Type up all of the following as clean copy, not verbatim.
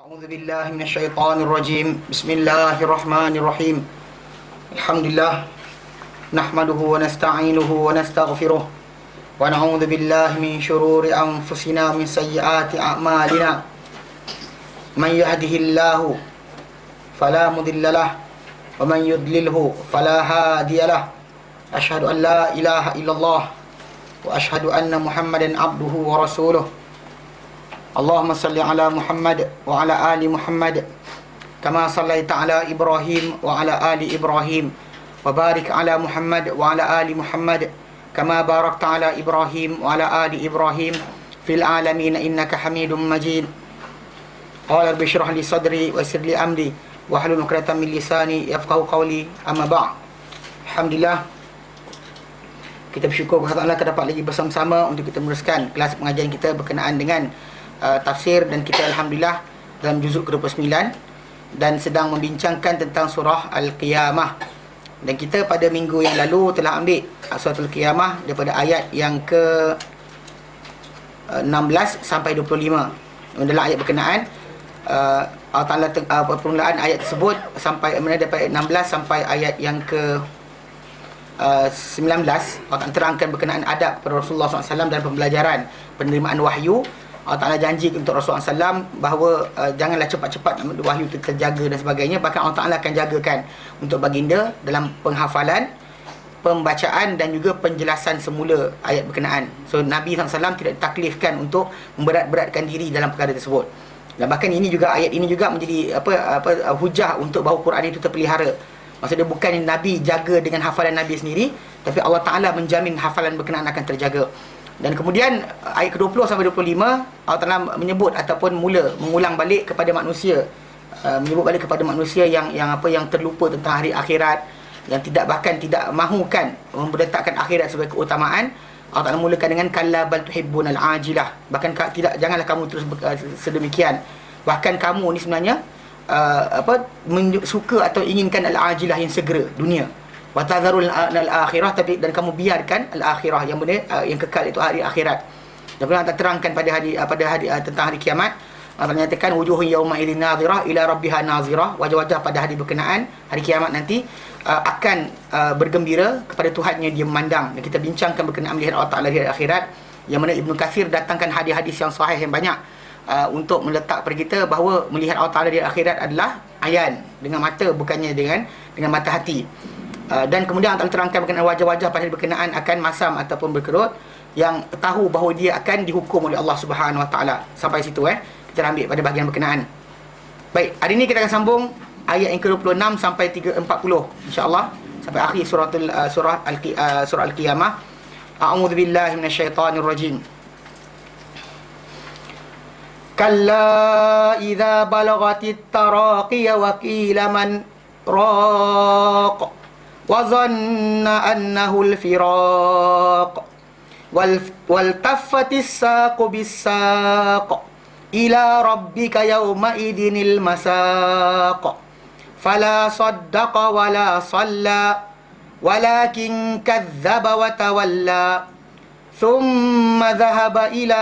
أعوذ بالله من الشيطان الرجيم. بسم الله الرحمن الرحيم. الحمد لله نحمده ونستعينه ونستغفره ونعوذ بالله من شرور أنفسنا ومن سيئات أعمالنا. من يهده الله فلا مضل له ومن يضلله فلا هادي له. أشهد أن لا إله إلا الله وأشهد أن محمدا عبده ورسوله. اللهم صل على محمد وعلى آل محمد كما صليت على إبراهيم وعلى آل إبراهيم وبارك على محمد وعلى آل محمد كما باركت على إبراهيم وعلى آل إبراهيم في العالمين إنك حميد مجيد. قال رب اشرح لي صدري ويسر لي أمري واحلل عقدة من لساني يفقهوا قولي. أما بعد. Alhamdulillah, kita bersyukur kepada Allah kita dapat lagi bersama-sama untuk kita meneruskan kelas pengajian kita berkenaan dengan tafsir, dan kita Alhamdulillah dalam juzuk ke-29 dan sedang membincangkan tentang surah Al-Qiyamah. Dan kita pada minggu yang lalu telah ambil surah Al-Qiyamah daripada ayat yang ke 16 sampai 25. Dalam ayat berkenaan Allah Ta'ala permulaan ayat tersebut sampai daripada ayat 16 sampai ayat yang ke 19. Allah terangkan berkenaan adab kepada Rasulullah SAW dan pembelajaran penerimaan wahyu. Allah Ta'ala janji untuk Rasulullah SAW bahawa janganlah cepat-cepat wahyu itu terjaga dan sebagainya. Bahkan Allah Ta'ala akan jagakan untuk baginda dalam penghafalan, pembacaan dan juga penjelasan semula ayat berkenaan. So Nabi SAW tidak ditaklifkan untuk memberat-beratkan diri dalam perkara tersebut. Dan bahkan ini juga, ayat ini juga menjadi hujah untuk bahawa Quran itu terpelihara. Maksudnya bukan Nabi jaga dengan hafalan Nabi sendiri, tapi Allah Ta'ala menjamin hafalan berkenaan akan terjaga. Dan kemudian ayat ke-20 sampai 25 Allah Ta'ala menyebut ataupun mengulang balik kepada manusia, menyebut balik kepada manusia yang terlupa tentang hari akhirat, yang bahkan tidak mahukan meletakkan akhirat sebagai keutamaan. Allah Ta'ala mulakan dengan kalla bal tuhibbunal ajilah. Bahkan janganlah kamu terus sedemikian. Bahkan kamu ni sebenarnya suka atau inginkan al-ajilah yang segera, dunia. Wa tadharul al-akhirah, dan kamu biarkan al-akhirah yang kekal, itu hari akhirat. Dan kemudian Allah terangkan pada hari tentang hari kiamat. Allah menyatakan wujuhun yauma idzin nadhirah ila rabbiha nazirah. Wajah-wajah pada hari berkenaan hari kiamat nanti akan bergembira kepada Tuhannya, dia memandang. Dan kita bincangkan berkenaan melihat Allah Ta'ala di hari akhirat, yang mana Ibnu Katsir datangkan hadis-hadis yang sahih yang banyak untuk meletak pada kita bahawa melihat Allah Ta'ala di akhirat adalah ayan, dengan mata, bukannya dengan mata hati. Dan kemudian Allah terangkan berkenaan wajah-wajah pada berkenaan akan masam ataupun berkerut, yang tahu bahawa dia akan dihukum oleh Allah Subhanahu Wa Ta'ala. Sampai situ kita ambil pada bahagian berkenaan. Baik, hari ini kita akan sambung ayat yang ke-26 sampai 40 insya-Allah, sampai akhir surah Al-Qiyamah. A'udzu billahi minasyaitonir rajim. Kalla idza balagatit taraqi wa qila man raq wa dhanna annahu al-firaq wal taffatis saqu bis-saq ila rabbika yawma idinil masaq fala saddaqa wala salla walakin kadzdzaba wa tawalla thumma dhahaba ila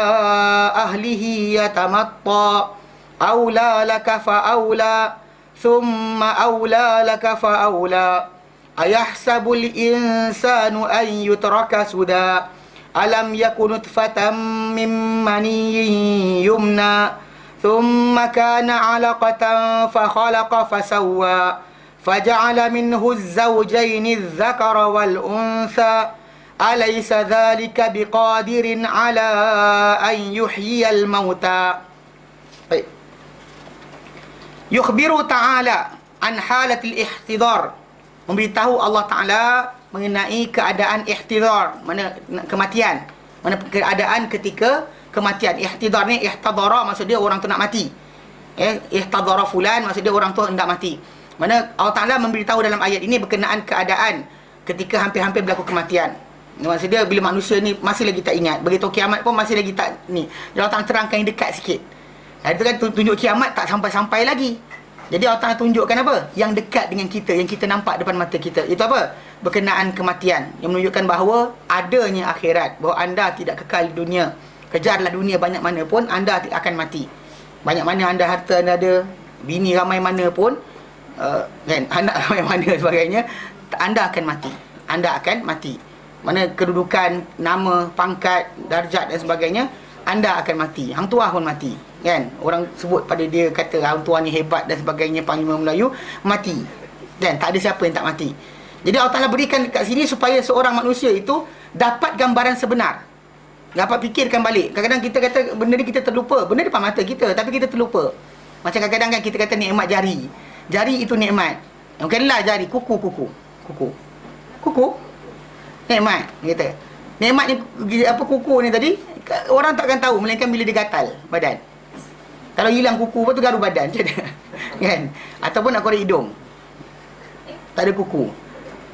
ahlihi yatamatta awla laka fa awla thumma awla laka fa awla ayahsabul insanu an yutraka suda alam yakun nutfatan min maniyyin yumna thumma kana 'alaqatan fa khalaqa fa sawwa faja'ala minhu az-zawjayni adh-dhakara wal untha alaysa dhalika biqadirin 'ala an yuhyiyal mauta. Baik. Yukhbiru ta'ala an halatil ihtidar, memberitahu Allah Ta'ala mengenai keadaan ihtidar, mana kematian, mana keadaan ketika kematian. Ihtidar ni, ihtadara maksud dia orang tu nak mati. Ihtadara fulan maksud dia orang tu hendak mati. Mana Allah Ta'ala memberitahu dalam ayat ini berkenaan keadaan ketika hampir-hampir berlaku kematian. Maksud dia bila manusia ni masih lagi tak ingat, begitu kiamat pun masih lagi tak ni. Allah Ta'ala terangkan yang dekat sikit. Itu kan tunjuk kiamat tak sampai-sampai lagi. Jadi Allah Ta'ala tunjukkan apa? Yang dekat dengan kita, yang kita nampak depan mata kita. Itu apa? Berkenaan kematian, yang menunjukkan bahawa adanya akhirat, bahawa anda tidak kekal di dunia. Kejarlah dunia banyak mana pun, anda akan mati. Banyak mana anda harta anda ada, bini ramai mana pun, kan, anak ramai mana sebagainya, anda akan mati. Anda akan mati. Mana kedudukan, nama, pangkat, darjat dan sebagainya, anda akan mati. Hang tuah pun mati, kan? Orang sebut pada dia, kata hang tuah ni hebat dan sebagainya, Panglima Melayu, mati. Dan tak ada siapa yang tak mati. Jadi Allah Ta'ala berikan kat sini supaya seorang manusia itu dapat gambaran sebenar, dapat fikirkan balik. Kadang-kadang kita kata benda ni kita terlupa, benda depan mata kita, tapi kita terlupa. Macam kadang-kadang kan kita kata nikmat jari. Jari itu nikmat. Bukanlah jari, kuku. Nikmat, kita. Nikmat ni, apa kuku ni tadi, orang takkan tahu melainkan bila dia gatal badan. Kalau hilang kuku, lepas tu garu badan macam mana? Kan? Ataupun nak korek hidung, tak ada kuku.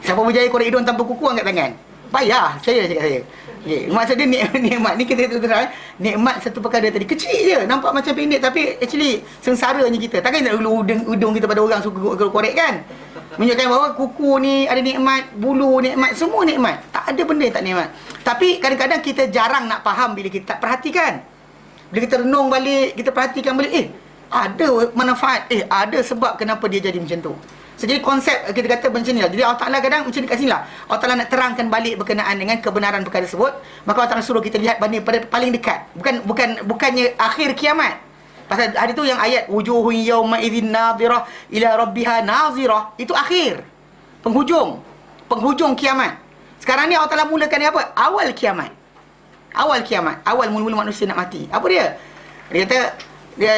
Siapa berjaya korek hidung tanpa kuku, angkat tangan. Payah, saya cakap saya. Okay. Maksud dia nikmat ni, kita terang, nikmat satu perkara tadi kecil je, nampak macam pendek, tapi actually sengsaranya kita. Takkan nak dulu hidung kita pada orang suka korek kan? Menunjukkan bahawa kuku ni ada nikmat, bulu nikmat, semua nikmat. Tak ada benda yang tak nikmat. Tapi kadang-kadang kita jarang nak faham bila kita tak perhatikan. Bila kita renung balik, kita perhatikan balik, ada manfaat, ada sebab kenapa dia jadi macam tu. So, jadi konsep kita kata macam ni lah. Jadi Allah Ta'ala kadang macam ni kat sini lah, Allah Ta'ala nak terangkan balik berkenaan dengan kebenaran perkara tersebut. Maka Allah Ta'ala suruh kita lihat benda pada paling dekat. Bukannya akhir kiamat. Pasal hari tu yang ayat wujuhun yawma idzin nadhirah ila rabbiha nazirah, itu akhir, penghujung kiamat. Sekarang ni Allah Ta'ala mulakan dia apa? Awal kiamat. Awal mula-mula manusia nak mati. Apa dia? Dia kata,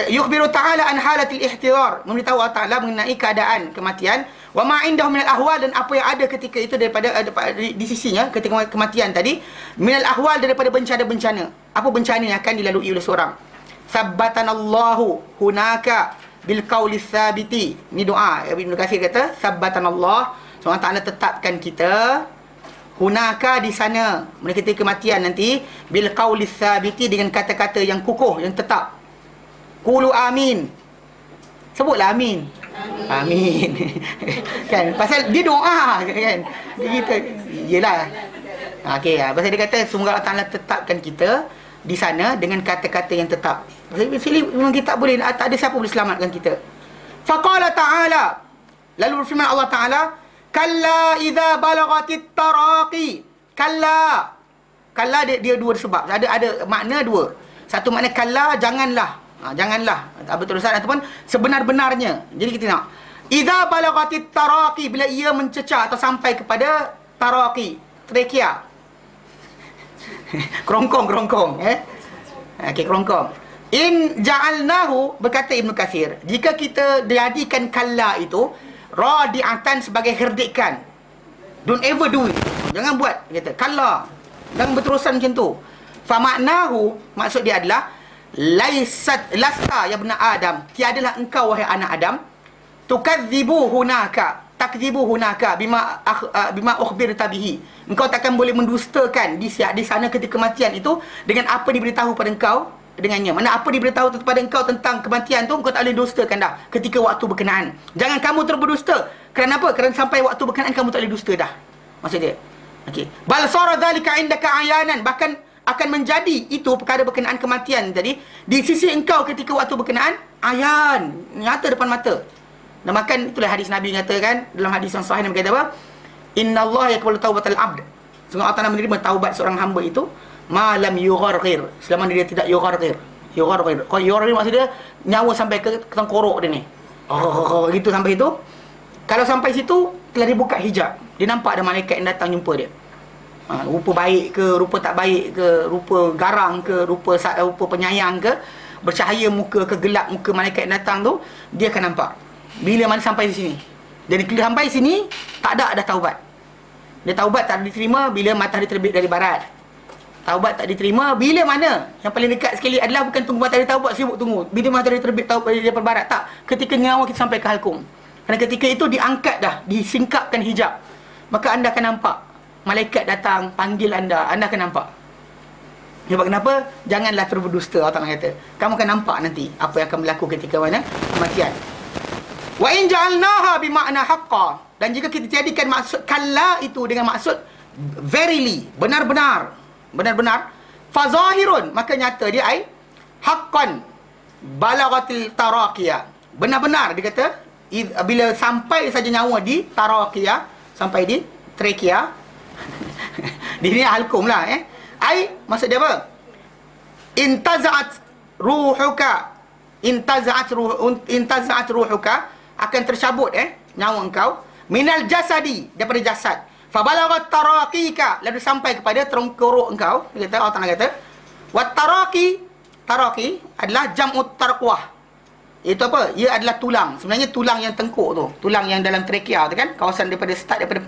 yukhbiru ta'ala an halatil ihtirar, memberitahu Allah Ta'ala mengenai keadaan kematian, wa ma indahu minal ahwal, dan apa yang ada ketika itu daripada di sisinya ketika kematian tadi, minal ahwal, daripada bencana-bencana. Apa bencana yang akan dilalui oleh seorang? Sabbatanallahu hunaka bil qawli tsabiti. Ni doa Ibnu Katsir kata, sabbatanallah, Allah Ta'ala tetapkan kita hunaka, di sana, ketika kematian nanti, bil qawli tsabiti, dengan kata-kata yang kukuh, yang tetap. Qulu amin. Sebutlah amin. Amin. Kan? Pasal dia doa kan. Kita iyalah. Okey, pasal dia kata semoga Allah Taala tetapkan kita di sana dengan kata-kata yang tetap. Pasal memang kita tak boleh, tak ada siapa boleh selamatkan kita. Faqala ta'ala, lalu berfirman Allah Taala, kalla idza balagatit taraqi. Kalla dia dua sebab. Ada makna dua. Satu makna kalla, janganlah. Janganlah, betul-betul ataupun sebenar-benarnya. Jadi kita nak idza balagatit taraqi, bila ia mencecah atau sampai kepada taraqi, trakea. Kerongkong okey, kerongkong. In ja'alnahu, berkata Ibnu Katsir, jika kita jadikan kalla itu radi'atan, sebagai herdikan, don't ever do it, jangan buat, kata kalla, jangan berterusan macam tu. Fa maknahu, maksud dia adalah lasta ya ibn Adam, tiadalah engkau wahai anak Adam, tukadzibu hunaka, takdzibu hunaka bima ukhbirta bihi, engkau takkan boleh mendustakan di sana ketika kematian itu dengan apa diberitahu pada engkau dengannya. Mana apa diberitahu kepada engkau tentang kematian tu, engkau tak boleh dustakan dah ketika waktu berkenaan. Jangan kamu terberdusta. Kerana apa? Kerana sampai waktu berkenaan kamu tak boleh dusta dah. Maksud dia, okey, bal sara dzalika indaka ayanan, bahkan akan menjadi itu perkara berkenaan kematian tadi di sisi engkau ketika waktu berkenaan ayan, nyata depan mata. Dan makan itulah hadis Nabi katakan dalam hadis yang sahih, Nabi kata apa? Innallaha yaqbalu taubatal abd, sungguh Allah Ta'ala menerima taubat seorang hamba itu malam yugharghir, selama dia tidak yugharghir. Yugharghir maksudnya nyawa sampai ke tengkorok dia ni. Gitu sampai itu. Kalau sampai situ telah dibuka hijab, dia nampak ada malaikat yang datang jumpa dia. Rupa baik ke, rupa tak baik ke, rupa garang ke, rupa penyayang ke, bercahaya muka ke, gelap muka malaikat yang datang tu, dia akan nampak. Bila mana sampai di sini. Jadi bila sampai sini, tak ada taubat. Dia taubat tak diterima bila matahari terbit dari barat. Taubat tak diterima bila mana? Yang paling dekat sekali adalah bukan tunggu matahari taubat, sibuk tunggu. Bila matahari terbit taubat daripada barat, tak. Ketika nyawa kita sampai ke halkum. Kerana ketika itu diangkat dah, disingkapkan hijab. Maka anda akan nampak malaikat datang panggil anda akan nampak. Sebab kenapa? Janganlah terberdusta, Allah Ta'ala kata. Kamu akan nampak nanti apa yang akan berlaku ketika mana kematian. Wa in ja'alnaha bimakna haqqa, dan jika kita jadikan maksud kalla itu dengan maksud verily, benar-benar, fa zahirun, maka nyata dia ai haqqan, balaghatil taraqiyah. Benar-benar dia kata bila sampai saja nyawa di taraqiyah, sampai di trakea. Di sini halkum lah ai maksud dia apa? Intaza'at ruhuka, intaza'at ruhuka, akan tercabut nyawa engkau minal jasadi, daripada jasad. Fa balaghat taraqika, lalu sampai kepada tengkorok engkau. Dia kata, Allah Taala kata, wat taraqi adalah jam'ut tarqwah. Itu apa? Ia adalah tulang. Sebenarnya tulang yang tengkuk tu, tulang yang dalam trakea tu kan, kawasan daripada start daripada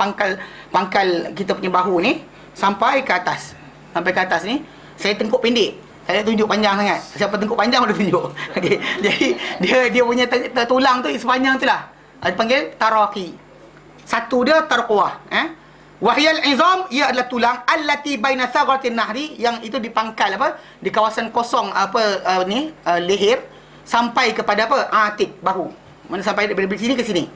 pangkal kita punya bahu ni sampai ke atas. Sampai ke atas ni, saya tengkuk pendek. Saya tunjuk panjang sangat. Siapa tengkuk panjang boleh tunjuk. Okey. Jadi dia punya tulang tu sepanjang tu lah. Dipanggil taraqi. Satu dia tarqwah, Wahyal izam, ia adalah tulang allati baina saghratin nahri, yang itu di pangkal apa? Di kawasan kosong leher sampai kepada apa? Atik, bahu. Mana sampai dari sini ke sini.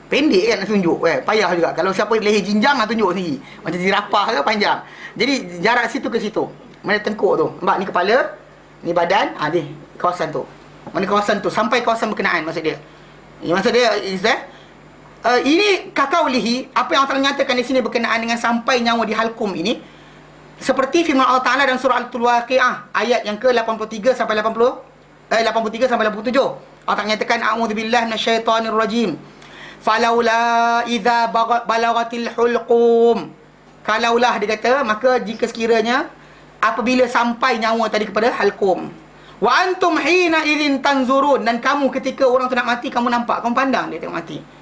Pendek kan nak tunjuk, payah juga. Kalau siapa leher jinjang nak tunjuk sendiri. Macam jirapah ke panjang. Jadi jarak situ ke situ. Mana tengkuk tu. Nampak ni kepala, ni badan, ni kawasan tu. Mana kawasan tu sampai kawasan berkenaan maksud dia. Maksud dia is that ini kakaulihi, apa yang Allah Taala nyatakan di sini berkenaan dengan sampai nyawa di halkum ini, seperti firman Allah Taala dalam surah Al-Waqiah ayat yang ke-83 sampai 83 sampai 87. Allah Taala nyatakan, a'udzubillahi minasyaitonir rajim. Falaula idza balaghatil hulqum. Kalaulah dia kata, maka jika sekiranya apabila sampai nyawa tadi kepada halkum. Wa antum hina idzin tanzurun, dan kamu ketika orang tu nak mati kamu nampak, kamu pandang dia tengok mati.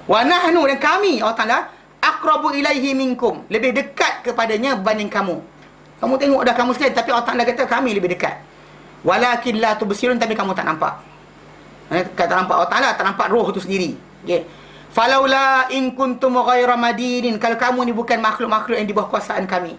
Wa nahnu, dan kami Allah Taala aqrabu ilaihi minkum, lebih dekat kepadanya berbanding kamu. Kamu tengok dah kamu sekalian, tapi Allah Taala kata kami lebih dekat. Walakin la tubsirun, tapi kamu tak nampak. Tak nampak Allah Taala, tak nampak roh tu sendiri. Falaula in kuntum ghaira madinin, kalau kamu ni bukan makhluk-makhluk yang di bawah kuasaan kami.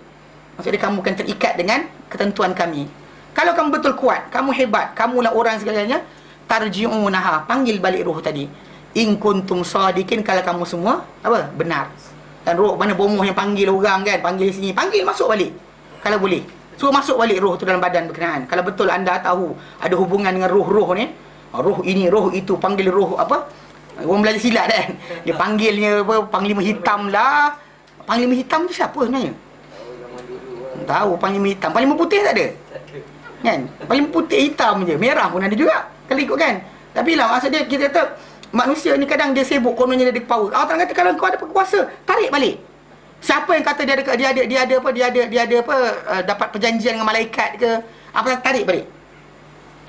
Maksudnya kamu akan terikat dengan ketentuan kami. Kalau kamu betul kuat, kamu hebat, kamulah orang segalanya, tarji'unaha, panggil balik roh tadi. In kuntum sadikin, kalau kamu semua apa? Benar. Dan roh mana bomoh yang panggil orang kan, panggil sini, panggil masuk balik. Kalau boleh, suruh masuk balik roh tu dalam badan berkenaan. Kalau betul anda tahu ada hubungan dengan roh-roh ni, roh ini, roh itu, panggil roh apa? Orang belajar silat kan. Dia panggilnya apa? Panglima hitam lah. Panglima hitam tu siapa sebenarnya? Tahu panglima hitam. Panglima putih tak ada? Kan? Panglima putih hitam je. Merah pun ada juga. Kalau ikut kan. Tapi lah maksud dia, kita kata manusia ni kadang dia sibuk, kononnya dia ada power. Allah Taala kata kalau kau ada kuasa, tarik balik. Siapa yang kata dia ada dapat perjanjian dengan malaikat ke? Apa, tarik balik.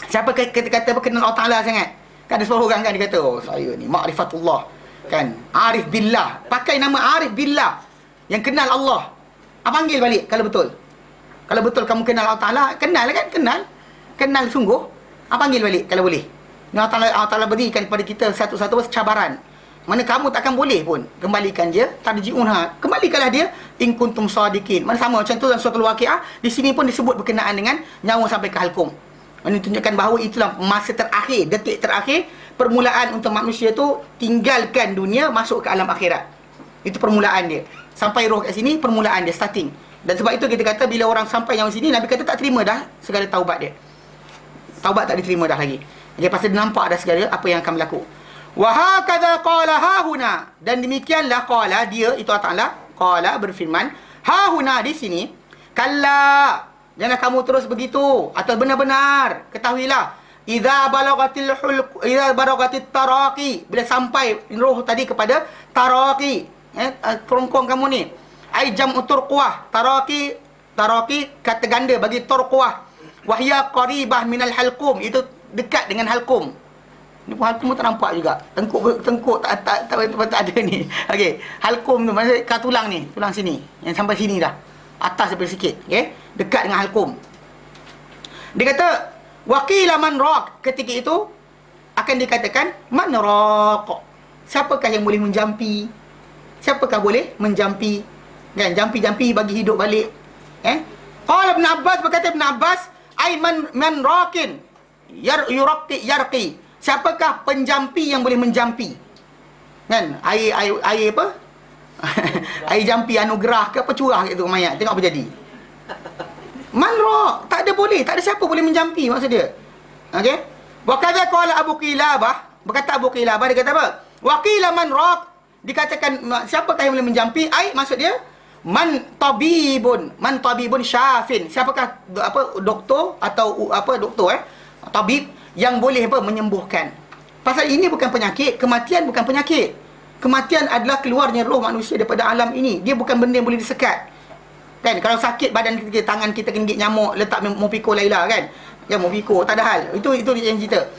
Siapa kata apa kenal Allah Taala sangat? Kan ada seorang orang kan dia kata, oh saya ni ma'rifatullah. Kan? Arif billah. Pakai nama Arif billah. Yang kenal Allah. Panggil balik kalau betul. Kalau betul kamu kenal Allah Taala, kenal kan? Kenal sungguh. Panggil balik kalau boleh. Allah Taala berikan kepada kita satu-satu cabaran. Mana kamu takkan boleh pun kembalikan dia, tarji'unha. Kembalikanlah dia in kuntum sadiqin. Mana sama macam tu dalam surah Al-Waqiah, di sini pun disebut berkenaan dengan nyawa sampai ke halkum. Ini tunjukkan bahawa itulah masa terakhir, detik terakhir permulaan untuk manusia tu tinggalkan dunia, masuk ke alam akhirat. Itu permulaan dia. Sampai roh kat sini, permulaan dia, starting. Dan sebab itu kita kata bila orang sampai yang sini, Nabi kata tak terima dah segala taubat dia. Taubat tak diterima dah lagi. Dia pasti nampak dah segala apa yang akan berlaku. Wa hakadha qala hahuna, dan demikianlah qala dia, itu Allah Taala qala berfirman, hahuna di sini, kalla, jangan kamu terus begitu, atau benar-benar ketahuilah, idza balagatit taraqi, bila sampai roh tadi kepada taraqi, kerongkong kamu ni, ai jam'u turqwah, taraqi kata ganda bagi turqwah, wahya qaribah minal halqum, itu dekat dengan halqum. Ni pun halqum tak nampak juga. Tengkuk tak ada ni. Okey, halqum tu maksud tulang ni, tulang sini yang sampai sini dah. Atas daripada sikit, okey? Dekat dengan halqum. Dia kata waqila man raq, ketika itu akan dikatakan man raq. Siapakah yang boleh menjampi? Siapakah boleh menjampi? Kan, jampi-jampi bagi hidup balik. Qala Ibn Abbas, berkata Ibn Abbas, ai man raqin yarqi. Siapakah penjampi yang boleh menjampi? Kan, air apa? Air jampi anugerah ke apa, curah kat tu mayat, tengok apa jadi. Man raq, tak ada boleh, tak ada siapa boleh menjampi maksud dia. Okey. Wa kadza qala Abu Qilabah, berkata Abu Qilabah, dia kata apa? Wa qila man raq, dikatakan siapakah yang boleh menjampi? Ai maksud dia man tabibun syafin. Siapakah doktor atau doktor tabib yang boleh menyembuhkan. Pasal ini bukan penyakit, kematian bukan penyakit. Kematian adalah keluarnya roh manusia daripada alam ini. Dia bukan benda yang boleh disekat. Kan kalau sakit badan kita, tangan kita kena gigit nyamuk, letak Mopiko Laila kan. Ya Mopiko tak ada hal. Itu yang cerita.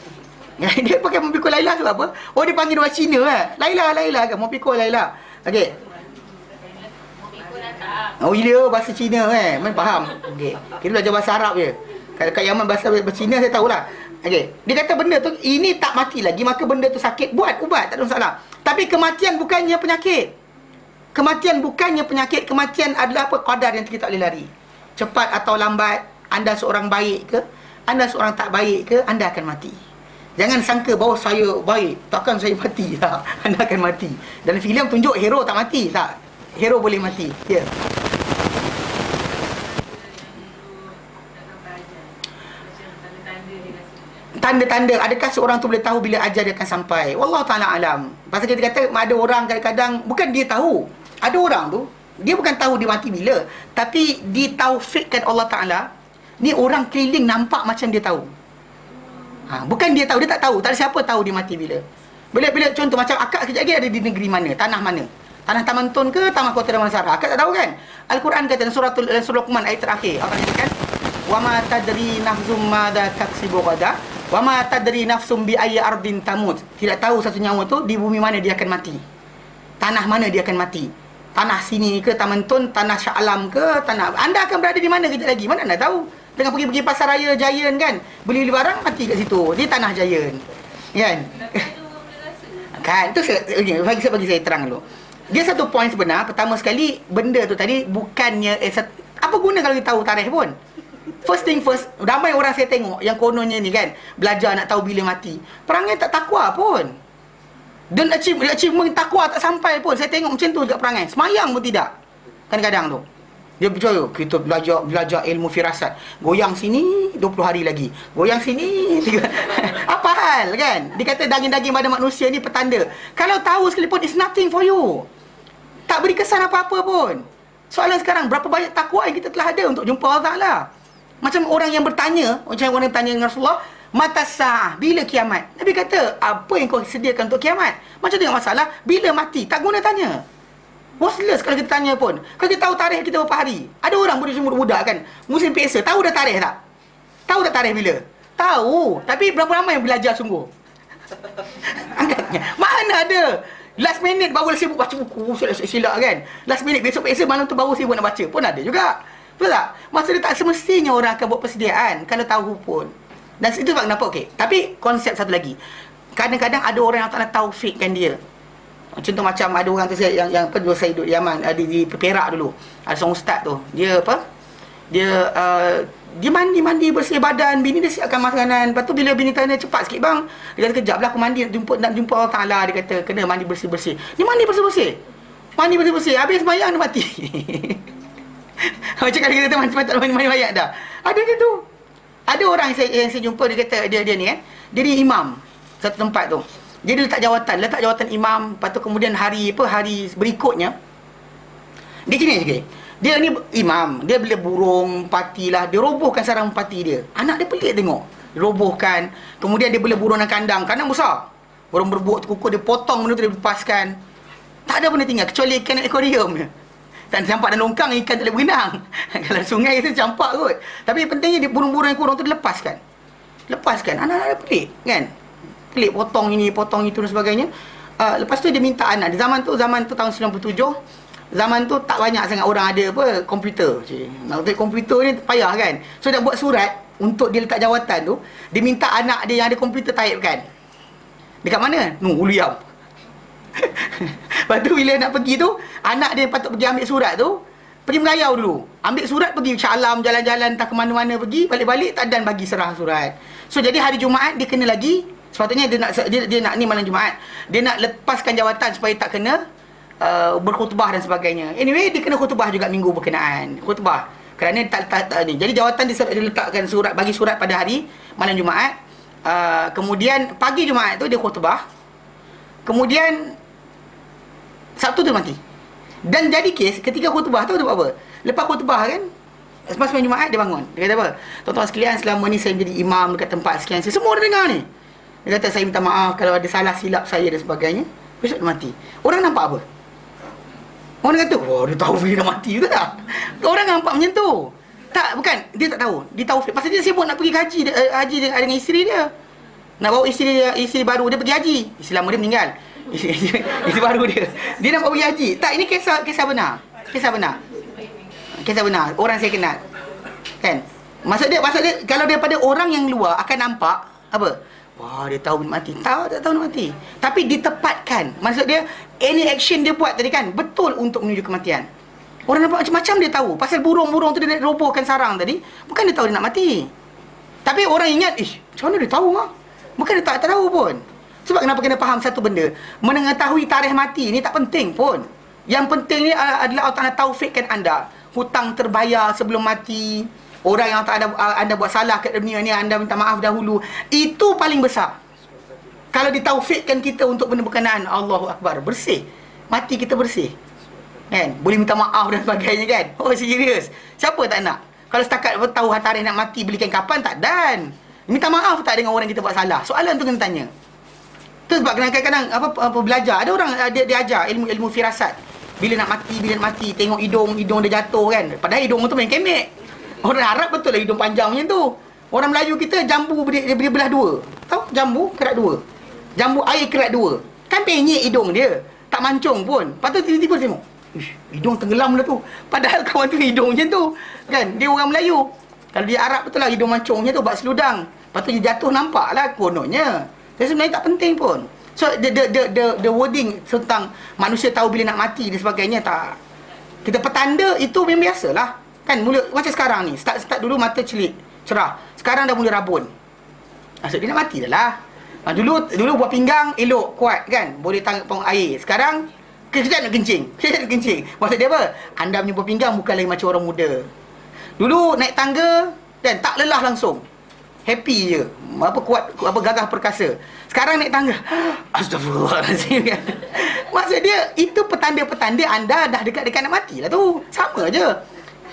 Dia pakai Mopiko Laila sebab apa? Oh dia panggil orang Cina Laila kan, Mopiko Laila. Okey. Oh iya bahasa Cina mana faham. Okey. Kita belajar bahasa Arab je. Kalau kat Yaman bahasa Cina saya tahulah. Okey. Dia kata benda tu ini tak mati lagi, maka benda tu sakit, buat ubat, tak ada masalah. Tapi kematian bukannya penyakit. Kematian bukannya penyakit. Kematian adalah qadar yang kita tak boleh lari. Cepat atau lambat, anda seorang baik ke, anda seorang tak baik ke, anda akan mati. Jangan sangka bahawa saya baik, takkan saya mati. Tak, anda akan mati. Dalam filem tunjuk hero tak mati. Tak, hero boleh mati. Ya. Tanda-tanda, adakah seorang tu boleh tahu bila ajal dia akan sampai? Wallahu ta'ala alam. Pasal kita kata ada orang kadang-kadang bukan dia tahu. Ada orang tu dia bukan tahu dia mati bila, tapi ditaufikkan Allah Ta'ala. Ni orang keliling nampak macam dia tahu. Bukan dia tahu, dia tak tahu. Tak ada siapa tahu dia mati bila. Bila contoh macam akak kejap lagi ada di negeri mana, tanah mana? Tanah Taman Tun ke Taman Kota Damansara? Akak tak tahu kan? Al-Quran kata dalam surah Luqman ayat terakhir, Allah katakan, "Wa ma tadri nafsum madza taksibu ghadan, wa ma tadri nafsum bi ayyi ardin tamut." Tidak tahu satu nyawa tu di bumi mana dia akan mati. Tanah mana dia akan mati. Tanah sini ke Taman Tun, tanah Shah Alam ke, tanah anda akan berada di mana kejap lagi? Mana anda tahu? Dengan pergi pasar raya Giant kan, beli barang mati kat situ. Di tanah Giant. Kan? Kan tu bagi saya terang dulu. Dia satu poin sebenar. Pertama sekali, benda tu tadi bukannya apa guna kalau kita tahu tarikh pun. First thing first, ramai orang saya tengok yang kononnya ni kan, belajar nak tahu bila mati. Perangai tak takwa pun. Dan achievement takwa tak sampai pun. Saya tengok macam tu juga perangai. Semayang pun tidak. Kadang-kadang tu. Dia percaya kita belajar ilmu firasat. Goyang sini 20 hari lagi. Goyang sini 3. Apa hal kan? Dia kata daging-daging badan manusia ni petanda. Kalau tahu sekalipun it's nothing for you. Tak beri kesan apa-apa pun. Soalan sekarang, berapa banyak takwa yang kita telah ada untuk jumpa Allah Ta'ala? Macam orang yang bertanya, macam orang yang tanya dengan Rasulullah, mata sa'ah, bila kiamat? Nabi kata, apa yang kau sediakan untuk kiamat? Macam tu yang masalah, bila mati? Tak guna tanya. Worthless kalau kita tanya pun. Kalau kita tahu tarikh kita berapa hari. Ada orang budak-budak kan, musim peksa, tahu dah tarikh tak? Tahu dah tarikh bila? Tahu. Tapi berapa ramai yang belajar sungguh? Angkatnya. Mana ada? Last minute baru sibuk baca buku, silap kan? Last minute besok peksa, malam tu baru sibuk nak baca. Pun ada juga. Betul tak? Maksudnya tak semestinya orang akan buat persediaan kalau tahu pun. Dan itu sebab kenapa, okey. Tapi konsep satu lagi. Kadang-kadang ada orang yang tak nak taufikkan dia. Contoh macam ada orang tu yang dulu saya duduk di Yaman, di Perak dulu. Ada seorang ustaz tu. Dia apa? Dia mandi bersih badan, bini dia siapkan makanan. Lepas tu bila bini tanya, cepat sikit bang. Dia kata kejap lah aku mandi nak jumpa Allah Ta'ala. Dia kata kena mandi bersih-bersih. Dia mandi bersih-bersih. Habis sembahyang dia mati. Macam kalau kita teman-teman tak mandi banyak dah. Ada dia tu. Ada orang yang saya jumpa, dia kata dia ni kan, dia ni imam satu tempat tu. Dia letak jawatan imam. Lepas tu kemudian hari berikutnya dia sini sikit. Dia ni imam, dia beli burung pati lah, dia robohkan sarang pati dia. Anak dia pelik tengok. Dia robohkan, kemudian dia beli burung dalam kandang besar. Burung berbuk terkukur, dia potong benda tu, dia lepaskan. Tak ada benda tinggal kecuali ikan akuarium dia. Tak campak dalam longkang, ikan tak boleh berenang. Kalau sungai tu campak kot. Tapi pentingnya dia burung-burung yang kurang tu lepaskan. Anak-anak dia pelik kan. Pelik, potong ini, potong itu dan sebagainya. Lepas tu dia minta anak. Zaman tu tahun 97. Zaman tu tak banyak sangat orang ada komputer. Nak buat komputer ni payah kan. So dia buat surat untuk dia letak jawatan tu. Dia minta anak dia yang ada komputer typekan. Dekat mana? Uluyam. Lepas tu bila nak pergi tu, anak dia patut pergi ambil surat tu, pergi Mengayau dulu. Ambil surat, pergi Shah Alam, jalan-jalan entah ke mana-mana pergi, balik-balik tak dan bagi serah surat. So jadi hari Jumaat dia kena lagi. Sepatutnya dia nak ni malam Jumaat. Dia nak lepaskan jawatan supaya tak kena berkhutbah dan sebagainya. Anyway, dia kena khutbah juga minggu berkenaan. Khutbah. Kerana tak ni. Jadi jawatan dia letakkan surat, bagi surat pada hari malam Jumaat. Kemudian pagi Jumaat tu dia khutbah. Kemudian Sabtu tu mati. Dan jadi kes ketika khutbah tu dia buat apa? Lepas khutbah kan, lepas malam Jumaat dia bangun. Dia kata apa? Tuan-tuan sekalian, selama ni saya menjadi imam dekat tempat sekian. Semua orang dengar ni. Dia kata, saya minta maaf kalau ada salah silap saya dan sebagainya. Besok dia mati. Orang nampak apa? Orang kata, oh dia tahu dia dah mati tu tak? Orang nampak macam tu. Tak, bukan. Dia tak tahu. Dia tahu. Pasal dia sibuk nak pergi haji, haji dengan isteri dia. Nak bawa isteri baru dia pergi haji. Isteri lama dia meninggal. Isteri baru dia. Dia nak pergi haji. Tak, ini kisah benar. Kisah benar. Kisah benar. Orang saya kenal. Kan? Maksud dia kalau daripada orang yang luar akan nampak apa? Wah, dia tahu nak mati. Tak tahu nak mati. Tapi ditepatkan. Maksud dia, any action dia buat tadi kan, betul untuk menuju kematian. Orang nampak macam-macam dia tahu. Pasal burung-burung tu dia nak robohkan sarang tadi, bukan dia tahu dia nak mati. Tapi orang ingat, macam mana dia tahu? Bukan dia tak tahu pun. Sebab kenapa kena faham satu benda? Mengetahui tarikh mati ni tak penting pun. Yang penting ni adalah Allah Ta'ala taufikkan anda. Hutang terbayar sebelum mati. Orang yang anda buat salah kat dunia ni, anda minta maaf dahulu. Itu paling besar. Kalau ditaufikkan kita untuk benda berkenaan, Allahu Akbar, bersih. Mati kita bersih. Kan? Boleh minta maaf dan sebagainya kan? Oh, serius. Siapa tak nak? Kalau setakat tahu tarikh nak mati, belikan kapan, tak dan. Minta maaf tak dengan orang kita buat salah? Soalan tu kena tanya. Tu sebab kadang-kadang apa belajar. Ada orang dia ajar ilmu firasat. Bila nak mati, tengok hidung dia jatuh kan. Padahal hidung tu main kemek. Orang Arab betul lah hidung panjang macam tu. Orang Melayu kita jambu dia belah dua. Tahu? Jambu kerat dua. Jambu air kerat dua. Kan penyek hidung dia. Tak mancung pun. Lepas tu tiba-tiba tengok. Hidung tenggelam lah tu. Padahal kawan tu hidung macam tu. Kan? Dia orang Melayu. Kalau dia Arab betul lah hidung mancung macam tu. Bak seludang. Lepas tu dia jatuh nampak lah kononnya. Jadi sebenarnya tak penting pun. So the wording tentang manusia tahu bila nak mati dan sebagainya tak. Kita petanda itu memang biasalah. Kan mula macam sekarang ni, start dulu mata celik, cerah. Sekarang dah mula rabun. Maksud dia nak mati dah lah. Dulu buat pinggang elok, kuat kan, boleh tangkap air. Sekarang kejap nak kencing. Maksud dia apa? Anda punya buat pinggang bukan lagi macam orang muda. Dulu naik tangga kan tak lelah langsung. Happy je. Kuat, gagah perkasa. Sekarang naik tangga, astagfirullahalazim kan. Maksud dia itu petanda-petanda anda dah dekat-dekat nak mati lah tu. Sama je.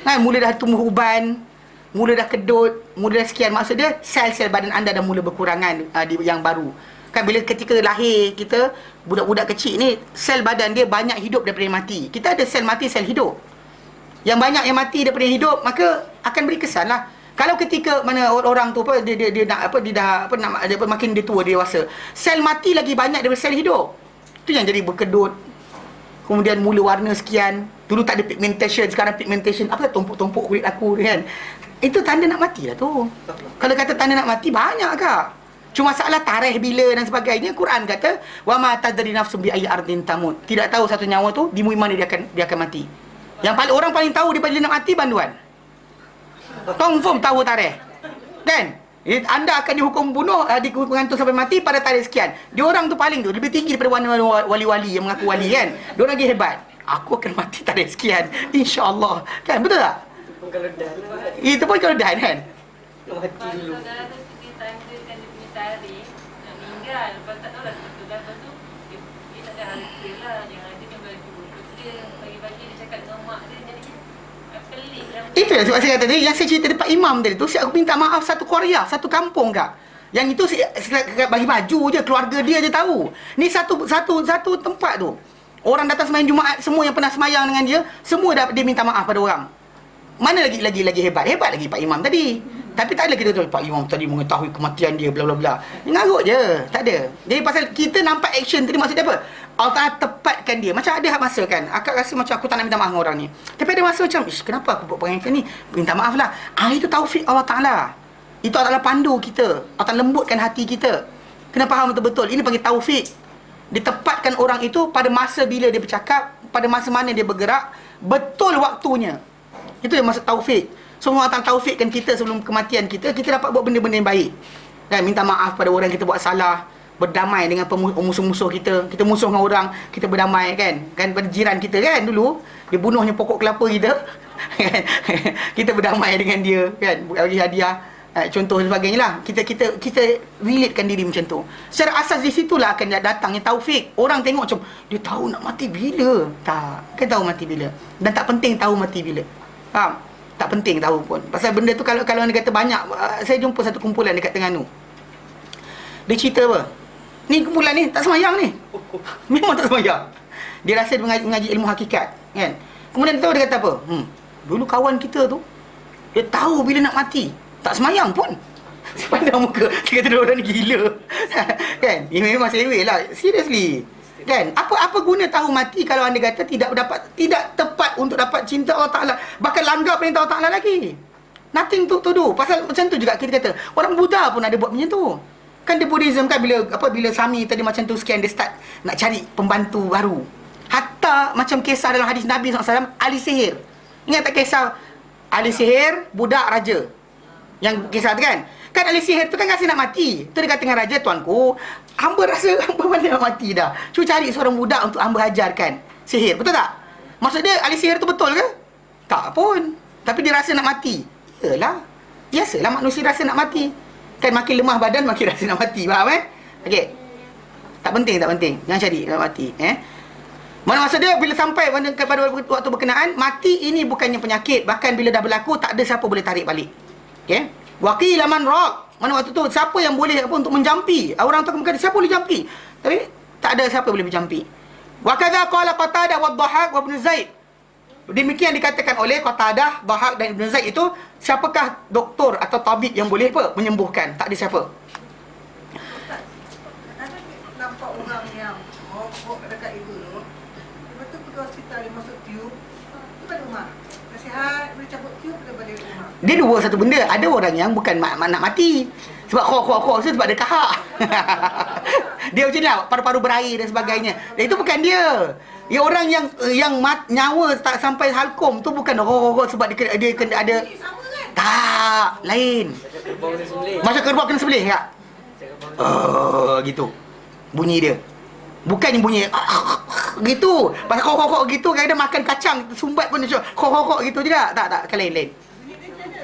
Kan, mula dah tumbuh uban, mula dah kedut, mula dah sekian. Maksud dia, sel-sel badan anda dah mula berkurangan yang baru. Kan bila ketika lahir kita, budak-budak kecil ni, sel badan dia banyak hidup daripada mati. Kita ada sel mati, sel hidup. Yang banyak yang mati daripada hidup, maka akan beri kesan lah. Kalau ketika mana orang tu makin dia tua, dia dewasa, sel mati lagi banyak daripada sel hidup. Tu yang jadi berkedut. Kemudian mula warna sekian. Dulu tak ada pigmentation, sekarang pigmentation. Apa tumpuk-tumpuk kulit aku kan. Itu tanda nak mati lah tu. Kalau kata tanda nak mati, banyak kak. Cuma masalah tarikh bila dan sebagainya. Quran kata, wa ma tadri nafsum bi ayyi ardin tamut. Tidak tahu satu nyawa tu di bumi mana dia akan mati. Yang orang paling tahu daripada dia nak mati banduan. Confirm tahu tarikh. Kan? Anda akan dihukum bunuh, digantung sampai mati pada tarikh sekian. Diorang tu paling tu lebih tinggi daripada wali-wali yang mengaku wali kan. Diorang lagi hebat. Aku akan mati tarikh sekian, insya-Allah. Kan betul tak? Itu pun kalau dah kan. Mati dulu. Saudara tu kita tanggakan dia punya tarikh nak meninggal. Lepas tak tahu lah betul kan. Lepas tu dia tak ada harta lah. Yang ada kan baju. Lepas dia pagi-pagi dia cakap dengan mak dia. Jadinya pelik lah. Itu yang sebab saya kata tadi, yang saya cerita dekat imam tadi tu, aku minta maaf satu Korea, satu kampung kak. Yang itu bagi baju je, keluarga dia je tahu. Ni satu tempat tu. Orang datang sembahyang Jumaat, semua yang pernah sembahyang dengan dia, semua dia minta maaf pada orang. Mana lagi hebat? Hebat lagi Pak Imam tadi. Tapi tak ada kita tu, Pak Imam tadi mengetahui kematian dia, bla bla bla. Ngarut je, tak ada. Jadi pasal kita nampak action tadi, maksud dia apa? Allah tepatkan dia. Macam ada masa kan, akak rasa macam aku tak nak minta maaf dengan orang ni. Tapi ada masa macam, kenapa aku buat perangai macam ni? Minta maaf lah. Itu taufik Allah Ta'ala. Itu adalah pandu kita. Allah Ta'ala lembutkan hati kita. Kena faham betul-betul. Ini panggil taufik. Ditepatkan orang itu pada masa bila dia bercakap, pada masa mana dia bergerak, betul waktunya. Itu yang maksud taufik. So Allah Ta'ala taufikkan kita sebelum kematian kita dapat buat benda-benda yang baik. Dan minta maaf pada orang yang kita buat salah, berdamai dengan musuh-musuh kita. Kita musuh dengan orang, kita berdamai kan. Kan pada jiran kita kan dulu, dia bunuhnya pokok kelapa kita. Kita berdamai dengan dia kan, bagi hadiah. Contoh sebagainya lah. Kita relatekan diri macam tu. Secara asas di situlah akan datangnya taufik. Orang tengok macam dia tahu nak mati bila. Tak, kan tahu mati bila. Dan tak penting tahu mati bila. Faham? Tak penting tahu pun. Pasal benda tu kalau anda kata banyak, saya jumpa satu kumpulan dekat Terengganu. Dia cerita apa? Ni kumpulan ni tak semayang ni. Memang tak semayang. Dia rasa dia mengaji ilmu hakikat, kan? Kemudian tahu dia kata apa? Dulu kawan kita tu, dia tahu bila nak mati, tak semayang pun. Sepandang muka, dia kata orang ni gila. Kan? Ini memang sewek lah. Seriously. Kan? Apa guna tahu mati kalau anda kata tidak tepat untuk dapat cinta Allah Ta'ala. Bahkan langgar perintah Allah Ta'ala lagi. Nothing to do. Pasal macam tu juga kita kata, orang Buddha pun ada buat macam tu. Kan di Buddhism kan bila Sami tadi macam tu sekian, dia start nak cari pembantu baru. Hatta macam kisah dalam hadis Nabi SAW, ahli sihir. Ingat tak kisah ahli sihir, budak raja? Yang kisah tu kan? Kan ahli sihir tu kan rasa nak mati. Tu dia kata dengan raja, tuanku, hamba rasa hamba mana nak mati dah. Cuba cari seorang budak untuk hamba ajarkan sihir. Betul tak? Maksud dia ahli sihir tu betul ke? Tak pun. Tapi dia rasa nak mati. Yalah. Biasalah manusia rasa nak mati. Kan makin lemah badan makin rasa nak mati. Faham Okey. Tak penting. Jangan cari nak mati. Mana maksud dia bila sampai pada waktu berkenaan, mati ini bukannya penyakit. Bahkan bila dah berlaku, tak ada siapa boleh tarik balik. Okey. Waqila man raq. Mana waktu tu siapa yang boleh untuk menjampi? Orang tu mungkin siapa boleh jampi? Tapi tak ada siapa boleh berjampi. Wa kadza qala Qatadah wa Dhahak wa Ibn Zaid. Demikian dikatakan oleh Qatadah, Dhahak dan Ibn Zaid itu, siapakah doktor atau tabib yang boleh menyembuhkan? Tak ada siapa. Nampak orang yang rokok dekat ibu tu, lepas tu pergi hospital, dia masuk tiup, dia balik rumah. Nasihat, boleh cabut tiup, dia balik rumah. Dia dua satu benda. Ada orang yang bukan nak mati. Sebab khok tu sebab dia kahak. Dia macam ni lah, paru-paru berair dan sebagainya. Dan itu bukan dia. Dia orang yang nyawa tak sampai halkum tu bukan khok sebab dia kena ada. Tak, lain. Macam kerbau kena sembelih tak? Gitu. Bunyi dia. Bukannya bunyi gitu. Pasal khok gitu, kadang makan kacang sumbat pun macam khok gitu juga. Tak, kan lain.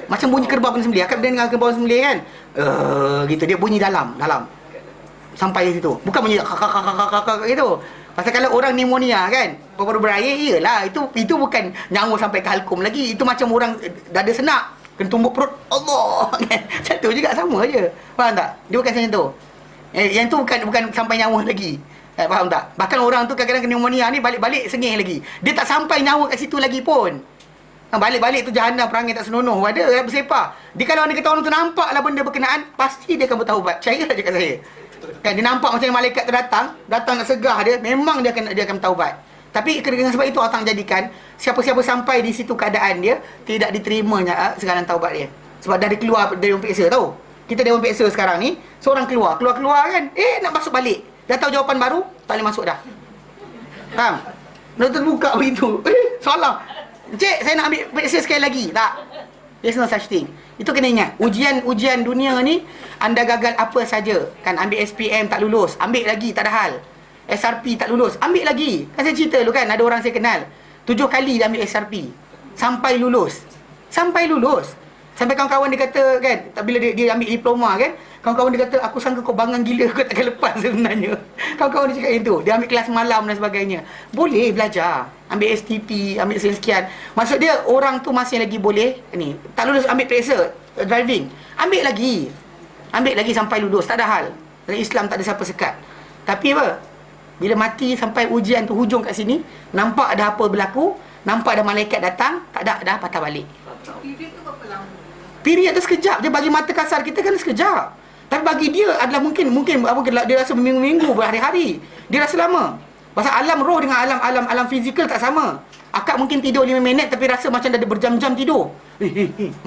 Macam bunyi kerbau kena sembelih. Akak dengan kerbau sembelih kan? Gitu, dia bunyi dalam. Sampai situ. Bukan bunyi gitu. Pasal kalau orang pneumonia kan, paru-paru berair, iyalah, itu bukan nyawa sampai ke halkum lagi. Itu macam orang dada senak, kena tumbuk perut, Allah kan. Macam tu juga, sama je. Faham tak? Dia bukan macam tu. Yang tu bukan sampai nyawa lagi. Faham tak? Bahkan orang tu kadang-kadang pneumonia ni balik-balik sengih lagi. Dia tak sampai nyawa kat situ lagi pun. Balik-balik tu jahanam, perangai tak senonoh. Ada bersepah. Dia kalau dia kata orang tu nampak lah benda berkenaan, pasti dia akan bertaubat. Percayalah je kat saya. Kan dia nampak macam malaikat tu datang nak segah dia, memang dia akan bertaubat. Tapi dengan sebab itu Allah jadikan siapa-siapa sampai di situ keadaan dia tidak diterimanya sekarang taubat dia. Sebab dah dia keluar dari Dewan Peksa, tahu? Kita Dewan Peksa sekarang ni, seorang keluar kan, nak masuk balik. Dah tahu jawapan baru, tak boleh masuk dah. Faham? Dah terbuka begitu. Salah. Cik, saya nak ambil Peksa sekali lagi. Tak. There's no such thing. Itu kena ingat. Ujian dunia ni, anda gagal apa saja. Kan ambil SPM tak lulus, ambil lagi, tak ada hal. SRP tak lulus, ambil lagi. Kan saya cerita dulu kan, ada orang saya kenal 7 kali dia ambil SRP sampai lulus. Sampai kawan-kawan dia kata kan, bila dia ambil diploma kan, kawan-kawan dia kata, aku sangka kau bangang gila, kau takkan lepas sebenarnya. Kawan-kawan dia cakap itu. Dia ambil kelas malam dan sebagainya. Boleh belajar, ambil STP, ambil sekian. Maksud dia orang tu masih lagi boleh ni, tak lulus ambil periksa driving, ambil lagi sampai lulus, tak ada hal. Dalam Islam tak ada siapa sekat. Tapi apa, bila mati sampai ujian tu hujung kat sini, nampak ada apa berlaku, nampak ada malaikat datang, tak ada, dah patah balik. Period tu berapa lama? Period tu sekejap je. Bagi mata kasar kita kan sekejap. Tapi bagi dia adalah mungkin dia rasa minggu-minggu, berhari-hari. Dia rasa lama. Pasal alam roh dengan alam fizikal tak sama. Akak mungkin tidur 5 minit tapi rasa macam dah ada berjam-jam tidur.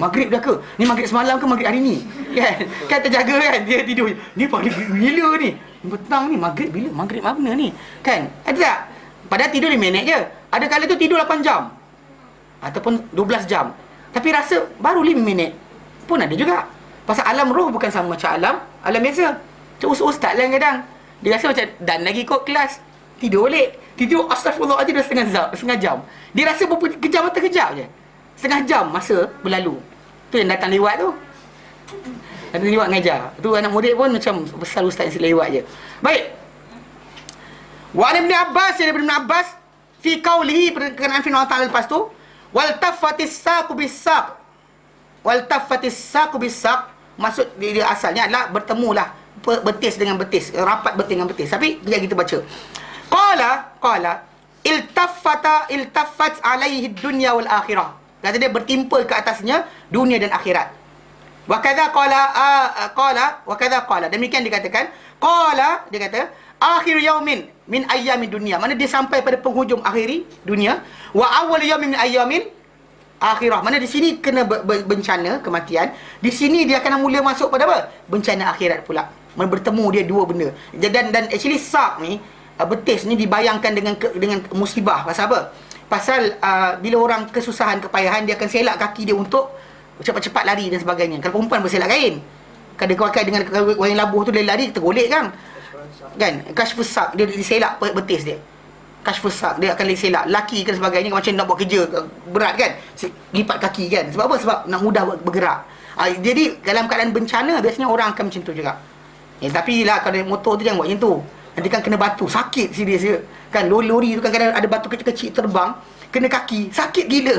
Maghrib dah ke? Ni maghrib semalam ke maghrib hari ni? Kan terjaga kan? Dia tidur. Ni pagi bila ni? Petang ni maghrib bila? Maghrib mana ni? Kan? Ada tak? Padahal tidur 5 minit je. Ada kala tu tidur 8 jam. Ataupun 12 jam. Tapi rasa baru 5 minit. Pun ada juga. Pasal alam roh bukan sama macam alam biasa. Macam ustaz lah kadang. Dia rasa macam dan lagi kot kelas. Tidur balik. Tidur astagfirullah aja dah setengah jam. Dia rasa kejap mata kejap je. Setengah jam masa berlalu. Tu yang datang lewat tu. Ada lewat ngajar. Tu anak murid pun macam besar ustaz yang lewat je. Baik. Wa Ibn Abbas, dari Ibn Abbas fi qaulihi, perkataan firman Allah Taala lepas tu, wal taffatis saqu bis-saq. Wal taffatis saqu bis-saq, maksud dia asalnya adalah bertemulah betis dengan betis, rapat betis dengan betis. Tapi dia kita baca. Qala iltaffat alaihi dunya wal akhirah. Kata dia bertimpa ke atasnya dunia dan akhirat. Wa kadza qala, demikian dikatakan. Qala, dia kata akhir yaumin min ayyamid dunya, mana dia sampai pada penghujung akhiri dunia. Wa awwal yaumin min ayyamin akhirah, mana di sini kena bencana kematian, di sini dia akan mula masuk pada apa? Bencana akhirat pula. Mana bertemu dia dua benda. Dan actually saq ni, betis ni dibayangkan dengan musibah. Pasal apa? Pasal bila orang kesusahan, kepayahan, dia akan selak kaki dia untuk cepat-cepat lari dan sebagainya. Kalau perempuan berselak kain, kadang-kadang dengan wayang labuh tu dia lari tergolek kan kashfus sak, dia diselak betis dia. Kashfus sak, dia akan diselak. Laki dan sebagainya macam nak buat kerja berat kan, lipat kaki kan. Sebab apa? Sebab nak mudah bergerak. Jadi dalam keadaan bencana biasanya orang akan macam tu juga. Tapi lah kalau motor tu jangan buat macam tu. Nanti kan kena batu, sakit serius dia. Kan lori tu kan kadang ada batu kecil-kecil terbang, kena kaki, sakit gila.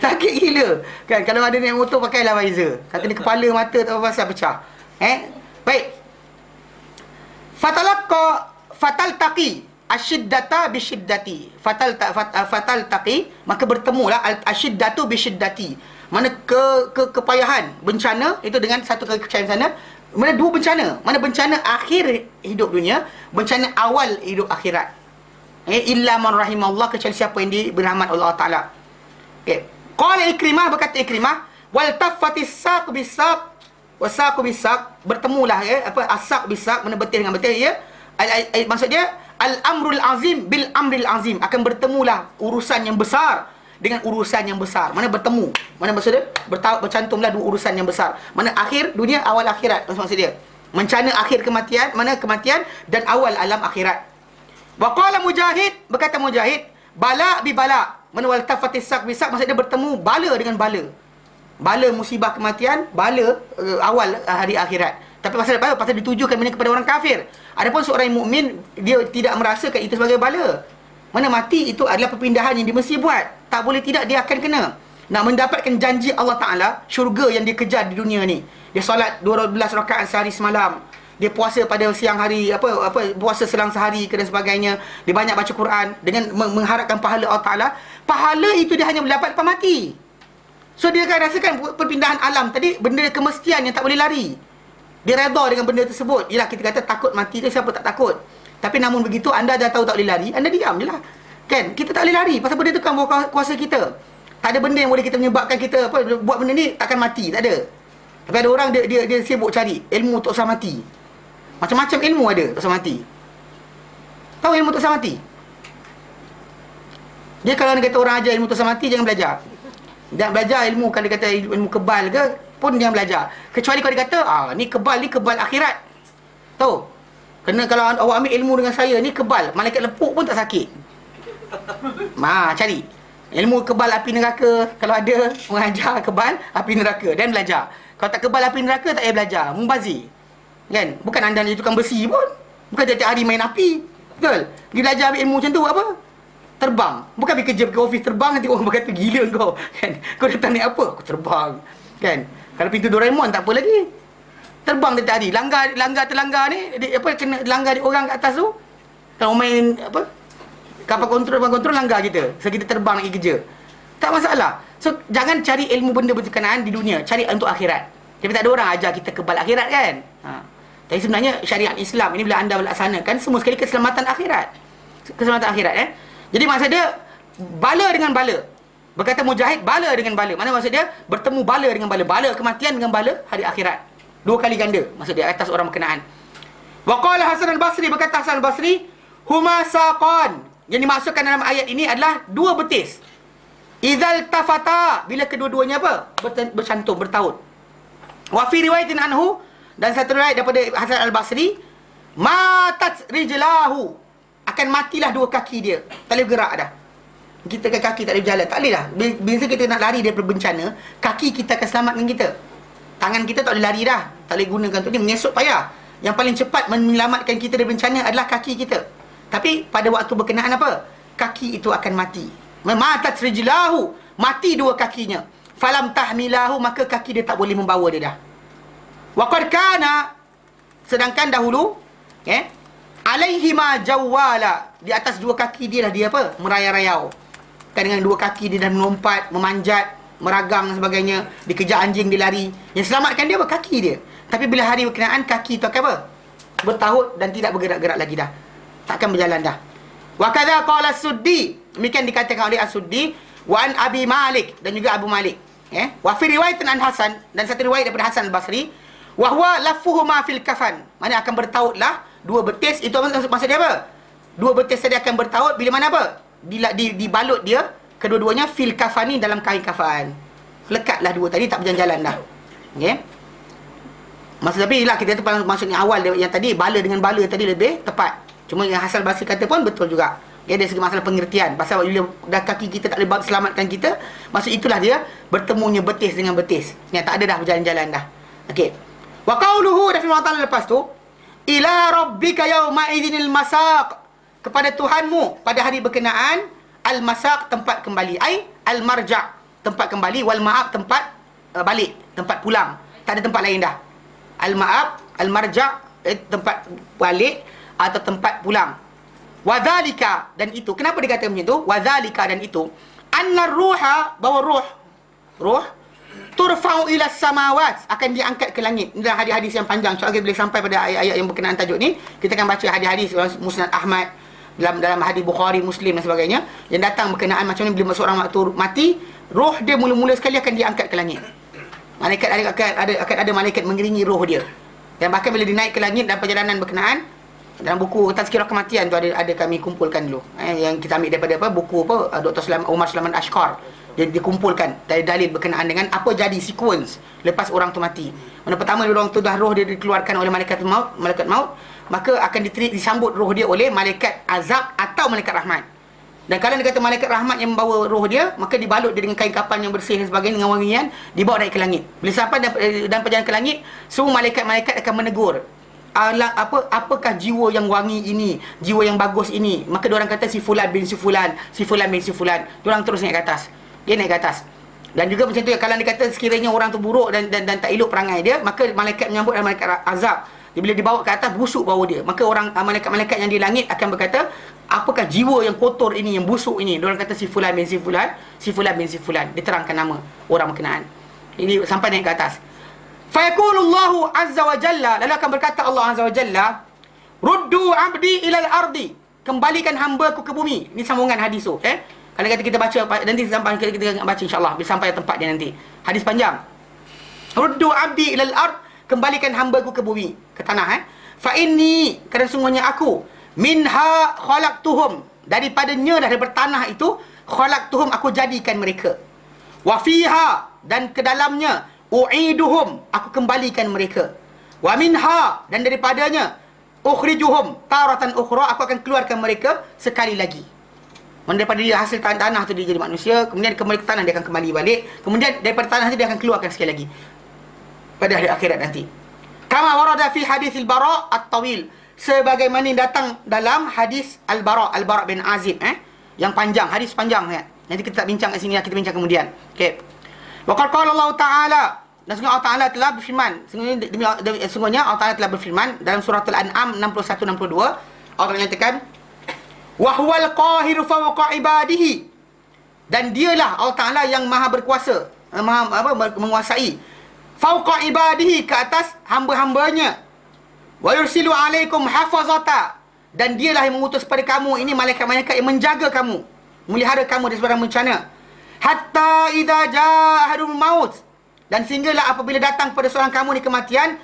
Sakit gila. Kan kalau ada naik motor pakailah visor. Kata ni kepala, mata tak apa pasal pecah. Baik. Fatal taqi asyiddata bisyiddati. Fatal taqi, maka bertemulah asyiddatu bisyiddati. Mana kepayahan, bencana itu dengan satu kecayan sana. Mana dua bencana. Mana bencana akhir hidup dunia, bencana awal hidup akhirat. Illa man rahimallah, kecuali siapa yang diberi rahmat Allah Taala. Qala Ikrimah, berkata Ikrimah, wal taffatis saq bis-saq, wasaq bis-saq, bertemulah as-saq bis-saq, mana betis dengan betis ya. Maksudnya al-amrul azim bil amril azim, akan bertemulah urusan yang besar dengan urusan yang besar. Mana bertemu? Mana maksudnya? Bercantumlah dua urusan yang besar. Mana akhir dunia, awal akhirat. Maksud dia mencana akhir kematian, mana kematian, dan awal alam akhirat. Wa qala Mujahid, berkata Mujahid, bala bi bala, mana wal tafatis sak bi sak, maksud dia bertemu bala dengan bala. Bala musibah kematian, bala awal hari akhirat. Tapi pasal apa? Pasal ditujukan kepada orang kafir. Adapun seorang mukmin, dia tidak merasakan itu sebagai bala. Mana mati itu adalah perpindahan yang dia mesti buat. Tak boleh tidak, dia akan kena. Nak mendapatkan janji Allah Ta'ala, syurga yang dia kejar di dunia ni. Dia solat 12 rakaat sehari semalam. Dia puasa pada siang hari, puasa selang sehari dan sebagainya. Dia banyak baca Quran dengan mengharapkan pahala Allah Ta'ala. Pahala itu dia hanya boleh dapat lepas mati. So dia akan rasakan perpindahan alam tadi, benda kemestian yang tak boleh lari. Dia redha dengan benda tersebut. Yelah, kita kata takut mati tu, siapa tak takut? Tapi namun begitu, anda dah tahu tak boleh lari, anda diam je lah. Kan? Kita tak boleh lari. Pasal benda tu kan bawah kuasa kita. Tak ada benda yang boleh kita menyebabkan kita buat benda ni takkan mati. Tak ada. Tapi ada orang dia sibuk cari ilmu tak usah mati. Macam-macam ilmu ada tak usah mati. Tahu ilmu tak usah mati? Dia kalau dia kata orang ajar ilmu tak usah mati, jangan belajar. Jangan belajar ilmu. Kalau dia kata ilmu kebal ke pun jangan belajar. Kecuali kalau dia kata ni kebal akhirat. Tahu? Kena kalau awak ambil ilmu dengan saya ni kebal, malaikat lepuk pun tak sakit. Cari ilmu kebal api neraka. Kalau ada orang ajar kebal api neraka dan belajar. Kalau tak kebal api neraka, tak payah belajar. Mubazir. Kan? Bukan anda ni tukang besi pun. Bukan tiap-tiap hari main api. Betul? Pergi belajar ambil ilmu macam tu apa? Terbang. Bukan pergi kerja, pergi office terbang, nanti orang berkata gila kau. Kan? Kau datang naik apa? Aku terbang. Kan? Kalau pintu Doraemon tak apa lagi. Terbang tiap hari. Langgar ni, kena langgar orang kat atas tu. Kalau main kapal kontrol langgar kita. So kita terbang nak pergi kerja. Tak masalah. So jangan cari ilmu benda berkenaan di dunia, cari untuk akhirat. Tapi tak ada orang ajar kita kebal akhirat kan. Tapi sebenarnya syariat Islam ini bila anda melaksanakan, semua sekali keselamatan akhirat. Keselamatan akhirat Jadi maksud dia bala dengan bala. Berkata Mujahid, bala dengan bala. Mana maksud dia? Bertemu bala dengan bala. Bala kematian dengan bala hari akhirat. Dua kali ganda maksud dia atas orang berkenaan. Wa qala Hasan al-Basri, berkata Hasan al-Basri, huma saqan. Yang dimaksudkan dalam ayat ini adalah dua betis. Idzal tafata, bila kedua-duanya bercantum, bertaut. Wa fi riwayatin anhu, dan satu riwayat daripada Hasan al-Basri, matat rijlahu, akan matilah dua kaki dia. Tak boleh gerak dah. Kita kan kaki tak boleh berjalan, tak boleh dah. Bila kita nak lari daripada bencana, kaki kita akan selamatkan kita. Tangan kita tak boleh lari dah, tak boleh gunakan untuk ni, menyesut payah. Yang paling cepat menyelamatkan kita dari bencana adalah kaki kita. Tapi pada waktu berkenaan apa? Kaki itu akan mati. Matat rijlahu, mati dua kakinya. Falam tahmilahu, maka kaki dia tak boleh membawa dia dah. Wa qad kana, sedangkan dahulu alaihima jawala, di atas dua kaki dia lah dia apa? Merayau-rayau. Kan dengan dua kaki dia dah melompat, memanjat, meragang dan sebagainya, dikejar anjing dia lari. Yang selamatkan dia apa? Kaki dia. Tapi bila hari berkenaan, kaki tu akan apa? Bertaut dan tidak bergerak-gerak lagi dah. Takkan berjalan dah. Wa kadza qala As-Suddi, demikian dikatakan oleh As-Suddi, wa an Abi Malik, dan juga Abu Malik. Wa fi riwayatan an Hasan, dan satu riwayat daripada Hasan Al-Basri, wa huwa lafuhuma fil kafan. Maknanya akan bertautlah dua betis, itu maksudnya apa? Dua betis tadi akan bertaut bila mana apa? Dibalut dia kedua-duanya fil kafani, dalam kain kafan. Lekatlah dua tadi, tak berjalan-jalan dah. Okey. Maksud tapi lah kita tu maksudnya awal yang tadi, bala dengan bala tadi lebih tepat. Cuma yang Hasan Basri kata pun betul juga. Dari segi masalah pengertian. Pasal bila dah kaki kita tak boleh selamatkan kita, maksud itulah dia bertemunya betis dengan betis. Yang tak ada dah berjalan-jalan dah. Okey. Wa qauluhu, dan firman Allah lepas tu, ila rabbika yauma idzinil masaq, kepada Tuhanmu pada hari berkenaan, al-masaq, tempat kembali, ai al-marja', tempat kembali, wal ma'ab, tempat balik, tempat pulang. Tak ada tempat lain dah. Al-ma'ab, al-marja', tempat balik atau tempat pulang. Wadzalika, dan itu, kenapa dia kata macam tu? Wadzalika, dan itu, anna ruha, bahawa ruh turfa'u ila samawat, akan diangkat ke langit. Ini adalah hadis-hadis yang panjang. InsyaAllah bila sampai pada ayat-ayat yang berkenaan tajuk ni, kita akan baca hadis-hadis Musnad Ahmad, dalam hadis Bukhari, Muslim dan sebagainya, yang datang berkenaan macam ni. Bila seorang waktu mati, roh dia mula-mula sekali akan diangkat ke langit. Malaikat akan ada malaikat mengiringi roh dia. Dan bahkan bila dinaik ke langit dalam perjalanan berkenaan, dalam buku Tazkirah Kematian tu ada kami kumpulkan dulu, yang kita ambil daripada apa, buku apa, Dr. Umar Sulaiman Ashkar. Dia dikumpulkan dari dalil berkenaan dengan apa jadi sequence lepas orang tu mati. Mana pertama orang tu dah roh dia dikeluarkan oleh malaikat maut, maka akan disambut roh dia oleh malaikat azab atau malaikat rahmat. Dan kalau dia kata malaikat rahmat yang membawa roh dia, maka dibalut dia dengan kain kapan yang bersih dan sebagainya, dengan wangian, dibawa naik ke langit. Bila sampai dan perjalanan ke langit, semua malaikat-malaikat akan menegur, apakah jiwa yang wangi ini, jiwa yang bagus ini. Maka diorang kata si fulan bin si fulan, si fulan bin si fulan. Diorang terus naik ke atas. Dia naik ke atas. Dan juga macam tu, kalau dia kata sekiranya orang tu buruk dan tak elok perangai dia, maka malaikat menyambut dan malaikat azab. Bila dibawa ke atas, busuk bau dia. Maka malaikat-malaikat yang di langit akan berkata, apakah jiwa yang kotor ini, yang busuk ini? Diorang kata si fulan bin si fulan, si fulan bin si fulan. Diterangkan nama orang berkenaan. Ini sampai naik ke atas. Fayaqulullahu azza wa jalla, lalu akan berkata Allah azza wa jalla, ruddu abdi ilal ardi, kembalikan hamba-Ku ke bumi. Ini sambungan hadis tu. Kalau kata kita baca nanti, sampai kita baca insya-Allah bila sampai tempat dia nanti. Hadis panjang. Ruddu abdi ilal ard, kembalikan hamba-Ku ke bumi, ke tanah. Fa inni, kerana sungguhnya aku, minha khalaqtuhum, daripadanya, dari bertanah itu, khalaqtuhum, aku jadikan mereka. Wa fiha, dan ke dalamnya, u'iduhum, aku kembalikan mereka. Wa minha, dan daripadanya, ukhrijuhum taratan ukhra, aku akan keluarkan mereka sekali lagi. Daripada dia hasil tanah tu dia jadi manusia, kemudian kembali ke tanah dia akan kembali balik, kemudian daripada tanah tu dia akan keluarkan sekali lagi pada hari akhirat nanti. Kama warada fi hadis al-Bara' at-tawil, sebagaimana datang dalam hadis al-Bara' bin Azib, yang panjang, hadis panjang kan. Nanti kita tak bincang kat sini, kita bincang kemudian. Okey. Wa qala Allah Ta'ala, dan sungguh Allah Ta'ala telah berfirman, sungguhnya Allah Ta'ala telah berfirman dalam surah Al-An'am 61-62, Allah menyatakan, wa huwal qahiru fawqa ibadihi, dan dialah Allah Ta'ala yang maha berkuasa, menguasai, fawqa ibadihi, ke atas hamba-hambanya, wa yursilu alaikum hafazata, dan dialah yang mengutus pada kamu ini malaikat-malaikat yang menjaga kamu, melihara kamu dari sebarang bencana, hatta idza jaa ahadul maut, dan sehinggalah apabila datang pada seorang kamu ni kematian,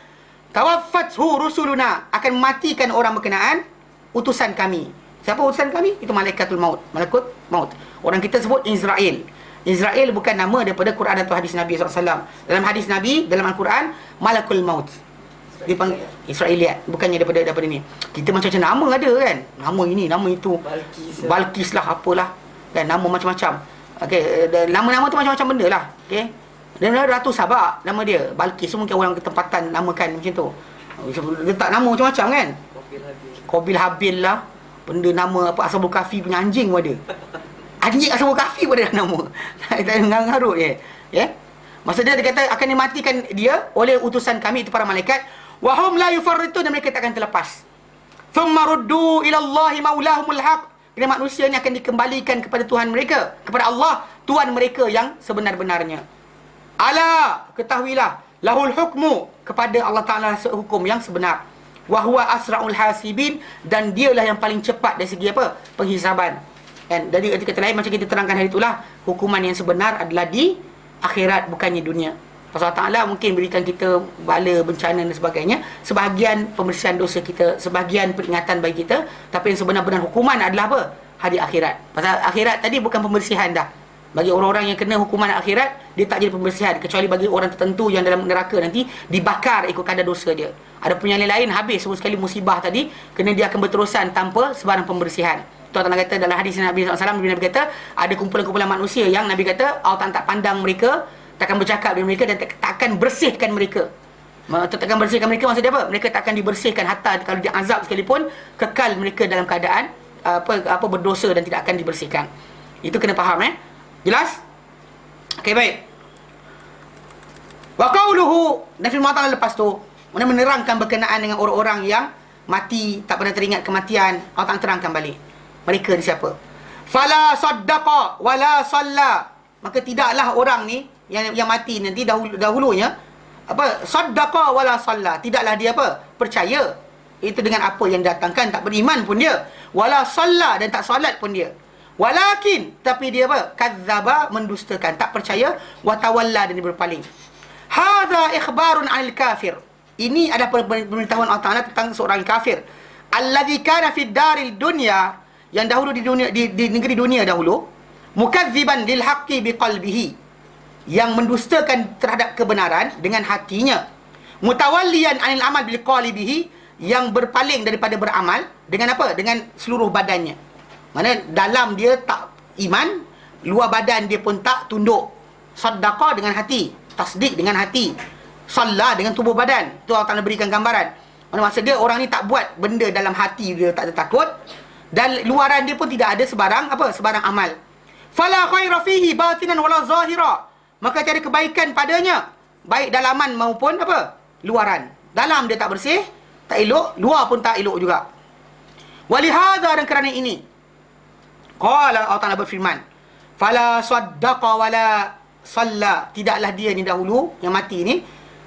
tawaffathu rusuluna, akan matikan orang berkenaan utusan kami. Siapa utusan kami? Itu malaikatul maut, malakut maut. Orang kita sebut Israel. Israel bukan nama daripada Quran atau hadis Nabi SAW. Dalam hadis Nabi, dalam Al-Quran, malakul maut dipanggil Israeliat, bukannya daripada ni. Kita macam-macam nama ada kan, nama ini, nama itu, Balkis lah, apalah kan, nama macam-macam. Okey, nama-nama tu macam-macam benda lah. Okey, Dia Ratu Sabak nama dia. Balkis mungkin orang ketempatan namakan macam tu. Letak nama macam-macam kan. Qabil Habil lah. Benda nama apa Ashabul Kahfi punya anjing pun ada. Anjing Ashabul Kahfi pun ada nama. Tak mengarut je. Ya. Maksudnya dia kata akan dimatikan dia oleh utusan kami itu para malaikat. Wa hum la yufarritun, dan mereka takkan terlepas. Thumma ruddu ila Allahi maulahumul haq. Dan manusia ni akan dikembalikan kepada Tuhan mereka, kepada Allah, Tuhan mereka yang sebenar-benarnya. Ala, ketahuilah, lahul hukmu, kepada Allah Ta'ala hukum yang sebenar. Wa huwa asra'ul hasibin, dan dialah yang paling cepat dari segi apa? Penghisaban. Dan dari arti kata lain, macam kita terangkan hari itulah, hukuman yang sebenar adalah di akhirat, bukannya dunia. Pasal Allah Ta'ala mungkin berikan kita bala, bencana dan sebagainya, sebahagian pembersihan dosa kita, sebahagian peringatan bagi kita, tapi yang sebenar-benar hukuman adalah apa? Hari akhirat. Pasal akhirat tadi bukan pembersihan dah. Bagi orang-orang yang kena hukuman akhirat, dia tak jadi pembersihan, kecuali bagi orang tertentu yang dalam neraka nanti dibakar ikut kadar dosa dia. Ada penyakit lain habis semua sekali musibah tadi, kena dia akan berterusan tanpa sebarang pembersihan. Tuan Allah kata dalam hadis Nabi SAW, Nabi kata ada kumpulan-kumpulan manusia yang Nabi kata Allah tak pandang mereka, takkan bercakap dengan mereka, dan takkan bersihkan mereka. Takkan bersihkan mereka maksudnya apa? Mereka takkan dibersihkan, hatta kalau dia azab sekalipun kekal mereka dalam keadaan apa berdosa dan tidak akan dibersihkan. Itu kena faham Jelas? Okey, baik. Wa qauluhu, dan firman Allah lepas tu menerangkan berkenaan dengan orang-orang yang mati tak pernah teringat kematian. Allah terangkan balik. Mereka ni siapa? Fala saddaqa wala salla. Maka tidaklah orang ni yang mati nanti dahulunya apa? Saddaqa wala salla. Tidaklah dia apa? Percaya. Itu dengan apa yang datangkan, tak beriman pun dia. Wala salla, dan tak solat pun dia. Walakin, tapi dia apa? Kadzaba, mendustakan, tak percaya, wa tawalla, dan dia berpaling. Hadza ikhbarun 'anil kafir. Ini adalah pemberitahuan Allah Taala tentang seorang kafir. Allazi kana fid daril dunya, yang dahulu di dunia, di negeri dunia dahulu, mukadziban lil haqqi biqalbihi, yang mendustakan terhadap kebenaran dengan hatinya. Mutawalliyan 'anil amal biqalibihi, yang berpaling daripada beramal dengan apa? Dengan seluruh badannya. Mana dalam dia tak iman, luar badan dia pun tak tunduk. Sadaqah dengan hati, tasdik dengan hati, salat dengan tubuh badan. Tu Allah Ta'ala berikan gambaran. Mana maksud dia, orang ni tak buat benda dalam hati dia, tak ada takut, dan luaran dia pun tidak ada sebarang amal. Fala khaira fihi batinan wala zahira. Maka tiada kebaikan padanya, baik dalaman maupun luaran. Dalam dia tak bersih, tak elok, luar pun tak elok juga. Walihadza, dan kerana ini, qala, Allah Ta'ala berfirman, fala saddaqa wala salla. Tidaklah dia ni dahulu yang mati ni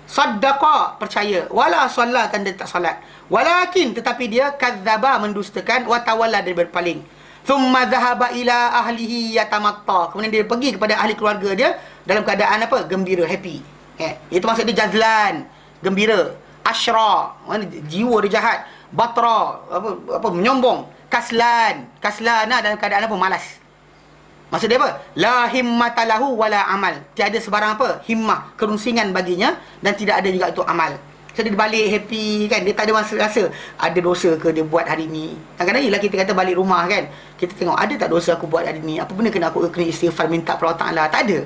saddaqa, percaya, wala salla, dan dia tak salat. Walakin, tetapi dia kadzaba, mendustakan, wa tawalla, dia berpaling. Thumma dhahaba ila ahlihi yatamatta. Kemudian dia pergi kepada ahli keluarga dia dalam keadaan gembira, happy. Itu maksud dia jazlan, gembira. Asyra, jiwa dia jahat. Batra, menyombong. Kaslan dalam keadaan malas. Maksud dia apa? La himmata lahu wala amal. Tiada sebarang himmah, kerunsingan baginya, dan tidak ada juga itu amal. So dia balik happy kan, dia tak ada rasa ada dosa ke dia buat hari ni. Kadang-kadang ialah kita kata balik rumah kan, kita tengok ada tak dosa aku buat hari ni, apa benda kena aku kena istighfar, minta kepada Allah Ta'ala.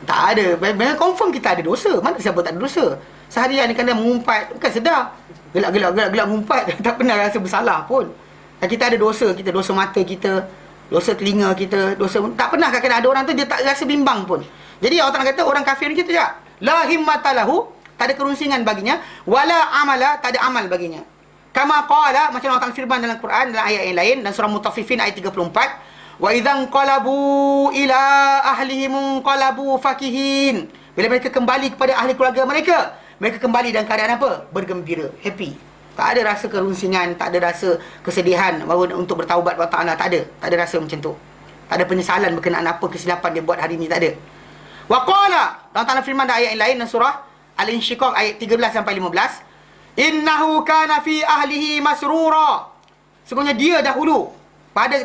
Tak ada. Memang confirm kita ada dosa. Mana siapa tak ada dosa? Seharian ni kadang mengumpat, bukan sedar, gelak mengumpat, tak pernah rasa bersalah pun. Dan kita ada dosa, kita dosa mata kita, dosa telinga kita, dosa tak pernah kadang-kadang ada orang tu dia tak rasa bimbang pun. Jadi Allah Ta'ala kata orang kafir ni kita tak, la himmata lahu, tak ada kerunsingan baginya, wala amala, tak ada amal baginya. Kama qala, macam Allah Ta'ala firman dalam Quran dalam ayat yang lain, dan surah Mutaffifin ayat 34, wa idzan qalabu ila ahlihim qalabu fakihin. Bila mereka kembali kepada ahli keluarga mereka kembali dalam keadaan bergembira, happy. Tak ada rasa kerunsingan, tak ada rasa kesedihan bahawa untuk bertaubat kepada Allah Ta'ala, tak ada rasa macam tu. Tak ada penyesalan berkenaan apa kesilapan dia buat hari ni, tak ada. Wa qala, Allah Ta'ala firman dalam ayat yang lain dalam surah Al-Insyiqaq ayat 13 sampai 15, innahu kana fi ahlihi masrura. Sesungguhnya dia dahulu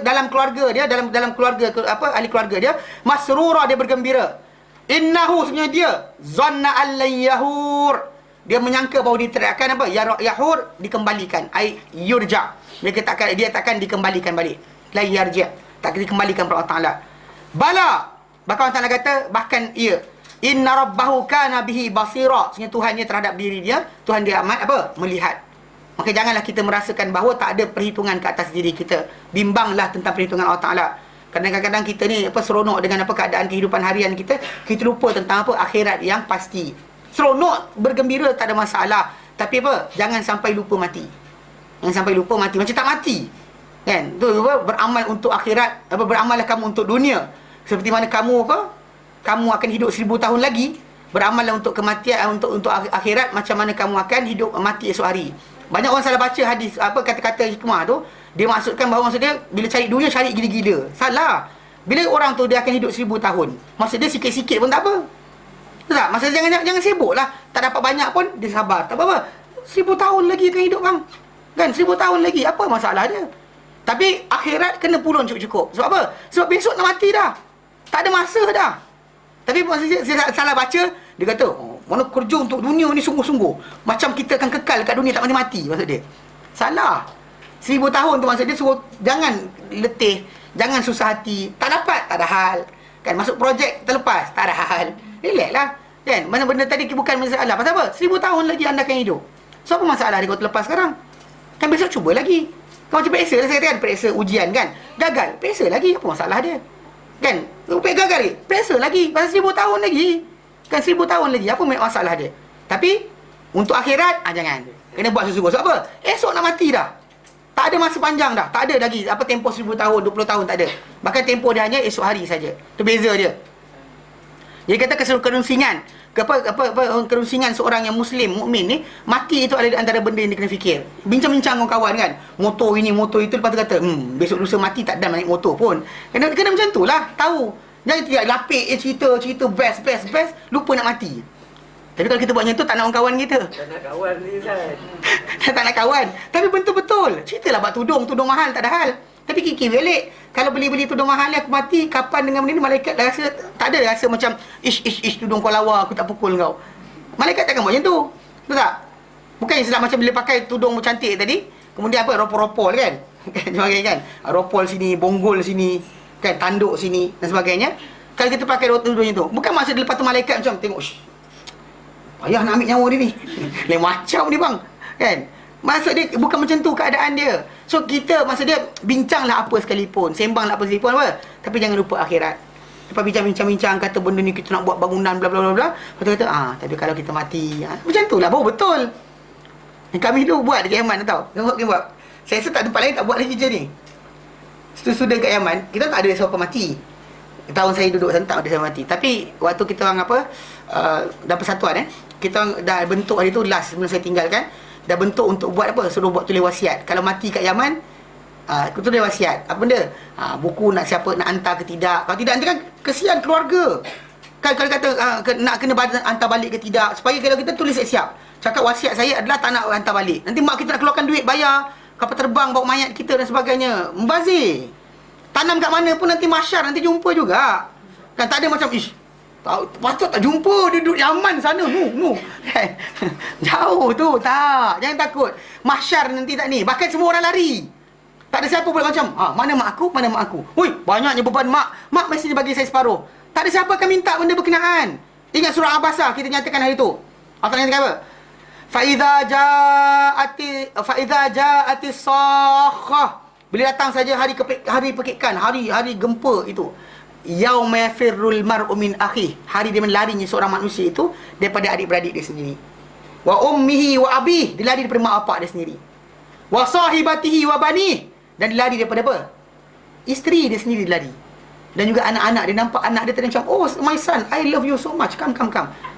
dalam keluarga dia, dalam keluarga ahli keluarga dia, masrura, dia bergembira. Innahu, sebenarnya dia zanna allan yahur, dia menyangka bahawa diteriakkan yahur, dikembalikan, ai yurja, dia takkan dikembalikan balik, la yarja, tak dikembalikan kepada Allah Ta'ala. Bala, bahkan Allah Ta'ala kata bahkan ia Inna rabbahu kana bihi basira. Sebenarnya Tuhan dia terhadap diri dia, Tuhan dia amat apa? Melihat. Maka janganlah kita merasakan bahawa tak ada perhitungan ke atas diri kita. Bimbanglah tentang perhitungan Allah Taala. Kadang-kadang kita ni seronok dengan keadaan kehidupan harian kita, kita lupa tentang akhirat yang pasti. Seronok, bergembira, tak ada masalah. Tapi jangan sampai lupa mati. Jangan sampai lupa mati. Macam tak mati. Kan? Tu beramal untuk akhirat, beramallah kamu untuk dunia. Seperti mana kamu kamu akan hidup 1000 tahun lagi. Beramallah untuk kematian, untuk akhirat, macam mana kamu akan hidup mati esok hari. Banyak orang salah baca hadis kata-kata hikmah tu. Dia maksudkan bahawa maksud dia bila cari dunia cari gila-gila. Salah. Bila orang tu dia akan hidup 1000 tahun, maksud dia sikit-sikit pun tak apa. Betul tak? Maksud dia jangan sibuklah. Tak dapat banyak pun dia sabar. Tak apa-apa. 1000 tahun lagi akan hidup bang. Kan 1000 tahun lagi, apa masalah dia? Tapi akhirat kena pulun cukup-cukup. Sebab apa? Sebab besok nak mati dah. Tak ada masa dah. Tapi maksudnya saya salah baca, dia kata, mana kerja untuk dunia ni sungguh-sungguh. Macam kita akan kekal kat dunia tak mati-mati, maksud dia. Salah. 1000 tahun tu maksud dia suruh jangan letih, jangan susah hati. Tak dapat, tak ada hal. Kan masuk projek terlepas, tak ada hal. Relax lah. Kan mana benda tadi bukan masalah. Pasal apa? 1000 tahun lagi anda akan hidup. So apa masalah dia kau terlepas sekarang? Kan besok cuba lagi. Kau macam periksa lah, saya katakan periksa ujian kan. Gagal, periksa lagi, apa masalah dia? Kan? Upik gagal ni, periksa lagi. Pasal 1000 tahun lagi. Kan 1000 tahun lagi, apa masalah dia? Tapi untuk akhirat, jangan. Kena buat sesungguh. Sebab apa? Esok nak mati dah. Tak ada masa panjang dah. Tak ada lagi tempoh 1000 tahun, 20 tahun tak ada. Bahkan tempoh dia hanya esok hari saja. Itu beza dia. Jadi kata kerusingan, kerusingan seorang yang Muslim, mukmin ni, mati itu ada antara benda yang dia kena fikir. Bincang-bincang dengan kawan kan, motor ini, motor itu, lepas tu kata, besok lusa mati tak ada naik motor pun. Kena macam tu lah, tahu. Jangan tidak lapik cerita best, lupa nak mati. Tapi kalau kita buat macam tu, tak nak orang kawan kita. Tak nak kawan ni kan. Tak nak kawan. Tapi betul-betul, ceritalah buat tudung mahal, tak ada hal. Tapi kikir balik, kalau beli tudung mahal ni aku mati, kapan dengan benda ni, malaikat dah rasa, tak ada rasa macam ish tudung kau lawa, aku tak pukul kau. Malaikat takkan buat macam tu. Betul tak? Bukan yang sedap macam bila pakai tudung cantik tadi, kemudian ropol-ropol kan. Sebagainya kan. Ropol sini, bonggol sini, kan, tanduk sini dan sebagainya. Kalau kita pakai tudung itu, bukan maksud lepas tu malaikat macam tengok, payah nak ambil nyawa dia ni. Lain macam ni bang. Kan? Maksud dia bukan macam tu keadaan dia. So kita maksud dia bincanglah apa sekalipun, sembanglah apa sekalipun tapi jangan lupa akhirat. Lepas bincang-bincang kata benda ni kita nak buat bangunan bla bla bla bla. Lepas tu kata tapi kalau kita mati, macam tu lah baru betul. Kami dulu buat dekat Yaman tau. Kami buat. Saya rasa tak tempat lain tak buat lagi kerja ni. Student kat Yaman, kita tak ada siapa mati. Tahun saya duduk sana tak ada siapa mati. Tapi waktu kita orang dah persatuan kita orang dah bentuk hari tu last sebelum saya tinggalkan. Dah bentuk untuk buat apa? Suruh buat tulis wasiat. Kalau mati kat Yaman, tulis wasiat. Apa benda? Buku nak siapa nak hantar ke tidak. Kalau tidak, nanti kan kesian keluarga. Kan kalau kata nak kena hantar balik ke tidak. Supaya kalau kita tulis siap. Cakap wasiat saya adalah tak nak hantar balik. Nanti mak kita nak keluarkan duit bayar kapal terbang bawa mayat kita dan sebagainya. Membazir. Tanam kat mana pun nanti masyar, nanti jumpa juga. Kan tak ada macam patut tak jumpa dia duduk Yaman sana. No. Jauh tu. Tak. Jangan takut. Mahsyar nanti tak ni. Bahkan semua orang lari. Tak ada siapa pula macam mana mak aku. Hui, banyaknya beban mak. Mak mesti bagi saya separuh. Tak ada siapa akan minta benda berkenaan. Ingat surah Abasa kita nyatakan hari tu. Allah nyatakan apa? Faiza ja'ati sakhah. Bila datang saja hari pekikan, hari gempa itu. Yauma yafirrul mar'u min akhi. Hari dia melarinya seorang manusia itu daripada adik-beradik dia sendiri. Wa ummihi wa abih, dia lari daripada mak bapak dia sendiri. Wa sahibatihi wa banih, dan dia lari daripada apa? Isteri dia sendiri dia lari. Dan juga anak-anak dia, nampak anak dia tadi macam, my son, I love you so much. Come.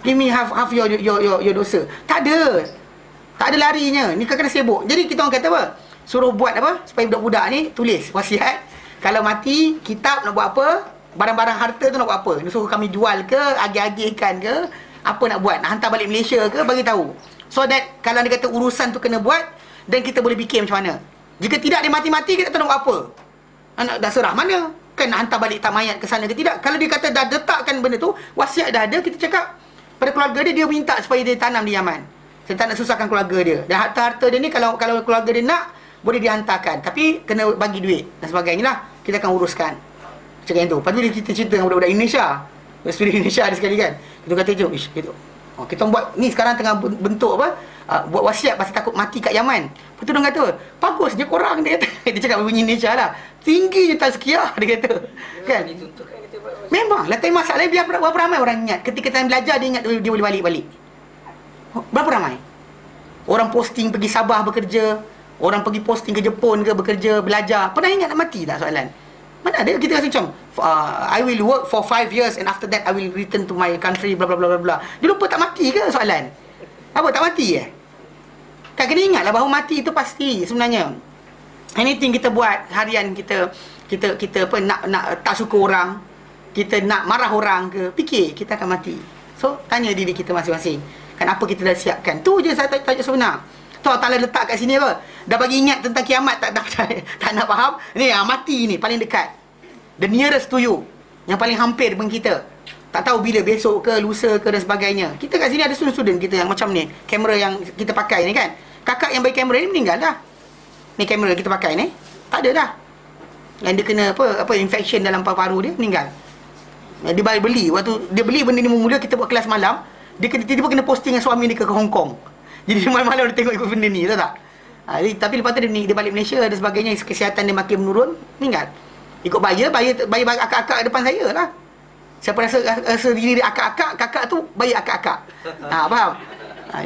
Give me half your dosa. Tak ada larinya. Ni kena sibuk. Jadi kita orang kata apa? Suruh buat apa? Supaya budak-budak ni tulis wasiat. Kalau mati, kitab nak buat apa? Barang-barang harta tu nak buat apa? Dia suruh kami jual ke, agih-agihkan ke, apa nak buat? Nak hantar balik Malaysia ke, bagi tahu. So that kalau dia kata urusan tu kena buat, dan kita boleh fikir macam mana. Jika tidak dia mati-mati, kita tak nak buat apa. Anak dah serah mana? Kan nak hantar balik tak mayat ke sana ke tidak? Kalau dia kata dah letakkan benda tu, wasiat dah ada, kita cakap pada keluarga dia minta supaya dia tanam di Yaman. Saya tak nak susahkan keluarga dia. Dan harta-harta dia ni kalau keluarga dia nak, boleh dihantarkan. Tapi kena bagi duit dan sebagainya lah. Kita akan uruskan. Cakap yang tu. Lepas tu dia cerita-cerita dengan budak-budak Indonesia. Student Indonesia ada sekali kan. Kita kata jom, kita kita buat ni sekarang tengah bentuk apa? Buat wasiat pasal takut mati kat Yaman. Lepas tu dia kata, bagus je korang, dia kata. Dia cakap berbunyi Indonesia lah. Tinggi je tazkiyah, dia kata. Kan? Memang lah, tapi masalahnya biar berapa ramai orang ingat. Ketika time belajar dia ingat dia boleh balik-balik. Berapa ramai? Orang posting pergi Sabah bekerja, orang pergi posting ke Jepun ke bekerja, belajar. Pernah ingat nak mati tak soalan? Mana ada kita rasa macam I will work for 5 years and after that I will return to my country bla bla bla bla. Dia lupa tak mati ke soalan? Apa tak mati Kan kena ingatlah bahawa mati itu pasti sebenarnya. Anything kita buat harian kita apa nak tak suka orang, kita nak marah orang ke, fikir kita akan mati. So tanya diri kita masing-masing. Kan apa kita dah siapkan? Tu je saya tajuk sebenar. Tu Allah Ta'ala letak kat sini apa? Dah bagi ingat tentang kiamat tak nak faham. Ni mati ni paling dekat. The nearest to you. Yang paling hampir dengan kita. Tak tahu bila, besok ke, lusa ke dan sebagainya. Kita kat sini ada student-student kita yang macam ni. Kamera yang kita pakai ni kan. Kakak yang bagi kamera ni meninggal dah. Ni kamera kita pakai ni. Tak ada dah. Yang dia kena apa infection dalam paru-paru dia, meninggal. Dia beli. Waktu dia beli benda ni mula kita buat kelas malam. Dia tiba-tiba kena posting dengan suami dia ke Hong Kong. Jadi malam-malam dia tengok ikut benda ni, tahu tak? Tapi lepas tu dia balik Malaysia dan sebagainya, kesihatan dia makin menurun, meninggal. Ikut bayar akak-akak depan saya lah. Siapa rasa diri dia akak-akak, kakak tu bayar akak-akak. Faham?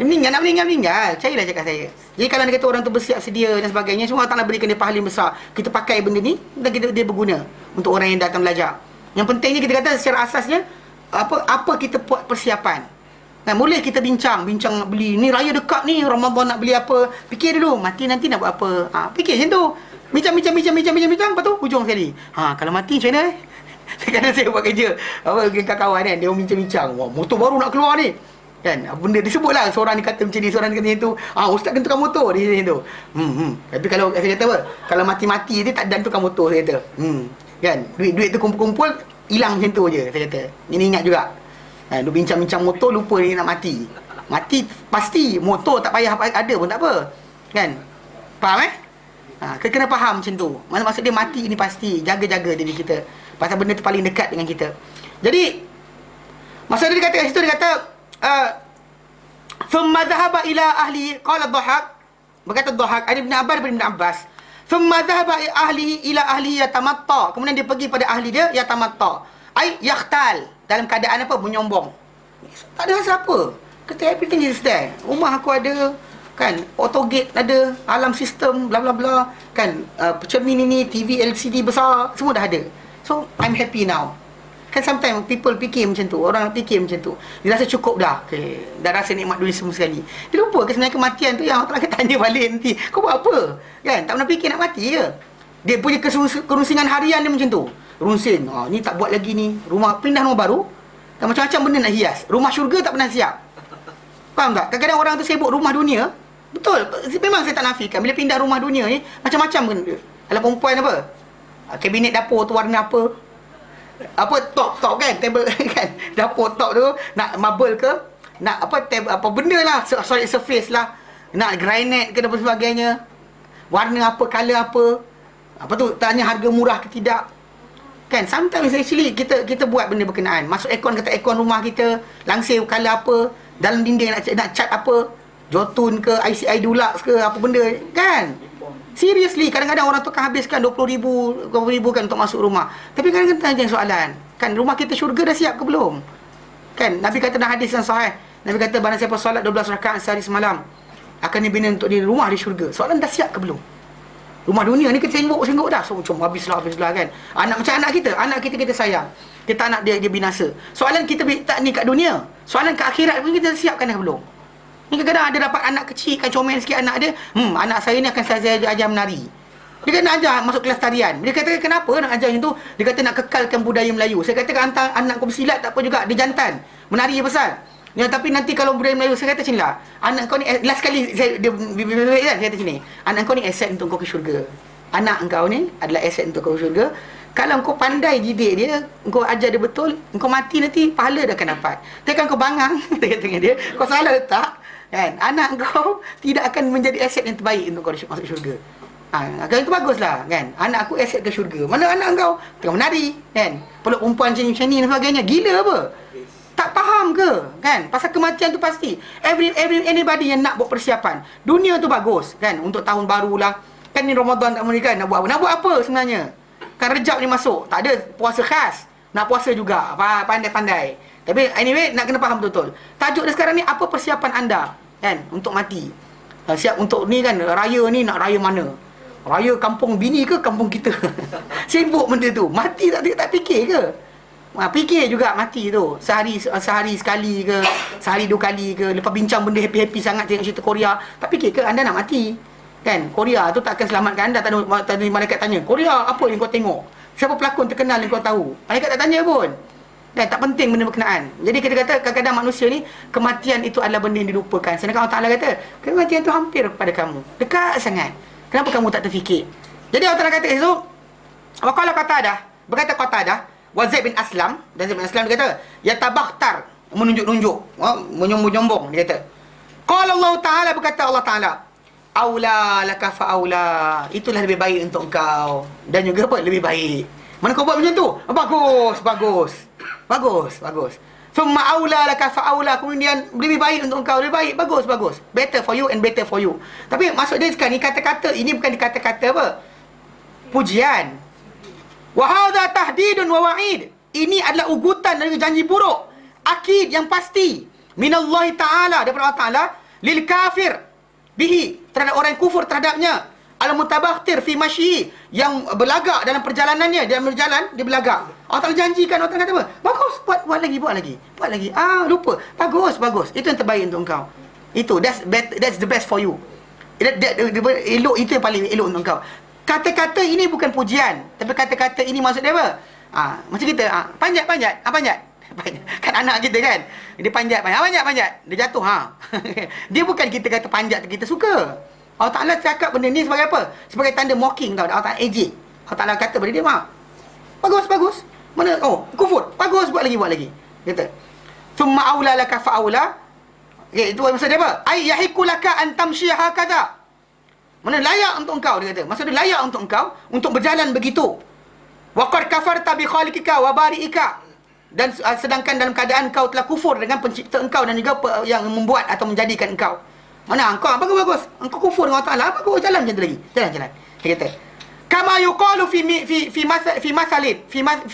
Nak meninggal. Carilah cakap saya. Jadi kalau dia kata orang tu bersiap sedia dan sebagainya, semua Allah Ta'ala berikan dia pahala yang besar. Kita pakai benda ni dan dia berguna untuk orang yang datang belajar. Yang pentingnya kita kata secara asasnya, apa kita buat persiapan. Boleh kita bincang nak beli ni, raya dekat ni, Ramadan nak beli apa, fikir dulu mati nanti nak buat apa. Fikir macam tu, bincang, lepas tu hujung sekali, kalau mati macam mana kadang saya buat kerja dengan kawan kan, dia bincang, motor baru nak keluar ni kan, benda disebut lah, seorang ni kata macam ni, seorang ni kata macam tu, ustaz kena tukar motor dia macam tu. Tapi kalau saya kata apa, kalau mati-mati dia tak ada tukar motor, saya kata kan, duit tu kumpul-kumpul hilang macam tu je, saya kata. Ini ingat juga. Dia bincang-bincang motor, lupa dia nak mati. Mati pasti, motor tak payah ada pun tak apa. Kan? Faham kena faham macam tu. Maksud dia mati ni pasti. Jaga-jaga diri kita. Pasal benda tu paling dekat dengan kita. Jadi, masa dia kata kat situ, dia kata, Thumma dhahaba ila ahli, qala Dhahak, berkata Dhahak, Ibn Abbas, Thumma dhahaba ila ahli yatamatta. Kemudian dia pergi pada ahli dia, yatamatta. Ai yakhtal, dalam keadaan apa? Menyombong. Tak ada rasa apa. Kata everything is there. Rumah aku ada, kan, autogate ada, alarm sistem, bla bla bla, kan, cermin ini, TV LCD besar, semua dah ada. So I'm happy now. Kan sometimes people fikir macam tu, orang fikir macam tu. Dia rasa cukup dah. Okay, dah rasa nikmat dunia semua sekali. Dia lupa ke sebenarnya kematian tu yang Allah akan tanya balik nanti. Kau buat apa? Kan, tak pernah fikir nak mati ke? Dia punya kerusingan harian dia macam tu. Runsing, ni tak buat lagi ni, pindah rumah baru, dan macam-macam benda nak hias. Rumah syurga tak pernah siap. Faham tak? Kadang-kadang orang tu sibuk rumah dunia. Betul, memang saya tak nafikan. Bila pindah rumah dunia ni, macam-macam benda. Kalau perempuan apa, kabinet dapur tu warna apa, top kan, table kan, dapur top tu nak marble ke, nak apa benda lah, solid surface lah, nak granite ke dan sebagainya, warna apa, color apa tu, tanya harga murah ke tidak. Kan, sometimes actually kita buat benda berkenaan. Masuk aircon, kata aircon rumah kita langsir color apa, dalam dinding nak cat apa, Jotun ke, ICI Dulux ke, apa benda kan. Seriously, kadang-kadang orang tu akan habiskan 20,000 kan untuk masuk rumah. Tapi kadang-kadang tanya soalan, kan rumah kita syurga dah siap ke belum? Kan, Nabi kata dalam hadis yang sahih, Nabi kata barang siapa solat 12 rakaat sehari semalam akan dibina untuk di rumah di syurga. Soalan dah siap ke belum? Rumah dunia ni kita sengguk dah. So macam habislah kan. Macam anak kita sayang. Kita nak dia binasa. Soalan kita tak ni kat dunia. Soalan kat akhirat pun kita siapkan dah belum? Ni kadang-kadang ada dapat anak kecil kan, comel sikit anak dia. Anak saya ni akan saya ajar menari. Dia kata nak ajar masuk kelas tarian. Dia kata kenapa nak ajar macam tu? Dia kata nak kekalkan budaya Melayu. Saya kata hantar anak kau bersilat tak apa juga. Dia jantan. Menari besar. Ya, tapi nanti kalau budaya Melayu, saya kata macam ni lah, anak kau ni, last kali dia kan, saya kata macam ni, anak kau ni aset untuk kau ke syurga. Anak kau ni adalah aset untuk kau ke syurga. Kalau kau pandai didik dia, kau ajar dia betul, kau mati nanti pahala dah akan dapat. Tapi kalau kau bangang, dia kata dengan dia, kau salah letak, kan, anak kau tidak akan menjadi aset yang terbaik untuk kau masuk syurga. Kalau itu baguslah kan. Anak aku aset ke syurga. Mana anak kau tengah menari kan. Peluk perempuan macam ni dan sebagainya. Gila apa? Tak faham ke kan? Pasal kematian tu pasti. Anybody yang nak buat persiapan. Dunia tu bagus kan. Untuk tahun baru lah. Kan ni Ramadan tak boleh kan. Nak buat apa? Nak buat apa sebenarnya? Kan Rejab ni masuk. Tak ada puasa khas. Nak puasa juga. Pandai-pandai. Tapi anyway nak kena faham betul-betul. Tajuk dia sekarang ni, apa persiapan anda kan untuk mati? Siap untuk ni kan, raya ni nak raya mana? Raya kampung bini ke kampung kita? Sibuk benda tu. Mati tak fikir ke? Fikir juga mati tu. Sehari sekali ke, sehari 2 kali ke. Lepas bincang benda happy-happy sangat tengok cerita Korea. Tak fikir ke anda nak mati? Kan? Korea tu tak akan selamatkan anda. Tadi malaikat tanya, Korea apa yang kau tengok? Siapa pelakon terkenal yang kau tahu? Malaikat tak tanya pun. Dan tak penting benda berkenaan. Jadi kita kata kadang-kadang manusia ni, kematian itu adalah benda yang dilupakan. Sedangkan Allah Ta'ala kata, kematian itu hampir kepada kamu. Dekat sangat. Kenapa kamu tak terfikir? Jadi Allah Ta'ala kata itu, waqala Qatadah, berkata Qatadah, wa Zaid bin Aslam, dan Zaid bin Aslam dia kata, yatabakhtar, menunjuk-nunjuk, menyombong-nyombong, dia kata. Qala Allah Ta'ala, berkata Allah Ta'ala, aula laka fa aula, itulah lebih baik untuk engkau. Dan juga apa? Lebih baik. Mana kau buat macam tu? Bagus. Thumma aula laka fa aula, kemudian lebih baik untuk engkau, lebih baik, bagus. Better for you and better for you. Tapi maksud dia sekarang ni kata-kata ini bukan kata-kata apa? Pujian. Wa hadha tahdidun wa wa'id. Ini adalah ugutan dan janji buruk. Akid yang pasti. Minallahi ta'ala, daripada Allah Ta'ala, lil kafir bihi, terhadap orang yang kufur terhadapnya. Al-mutabakhtir fi masyi, yang berlagak dalam perjalanannya. Dia berjalan, dia berlagak. Allah Ta'ala janjikan, Allah Ta'ala kata apa? Bagus, buat lagi. Lupa. Bagus. Itu yang terbaik untuk engkau. Itu, that's the best for you. Elok, itu yang paling elok untuk engkau. Kata-kata ini bukan pujian, tapi kata-kata ini maksud dia apa? Macam kita, panjat. Kan anak kita kan, dia panjat. Dia jatuh, Dia bukan kita kata panjat, kita suka. Allah Ta'ala cakap benda ni sebagai apa? Sebagai tanda mocking tau. Allah Ta'ala ejek. Allah Ta'ala kata pada dia, bagus. Mana? Kufur. Bagus, buat lagi. Kata, thumma aula laka fa aula. Okay, itu maksud dia apa? Ay yahiku laka an tamshi hakadha. Mana layak untuk engkau, dia kata. Maksud dia layak untuk engkau untuk berjalan begitu. Wa qad kafarta bi khaliqika wa bari'ika. Dan sedangkan dalam keadaan engkau telah kufur dengan pencipta engkau dan juga yang membuat atau menjadikan engkau. Mana engkau bagus. Engkau kufur dengan Allah Ta'ala, bagus, jalan macam tu lagi. Jalan. Dia kata, kama yuqalu fi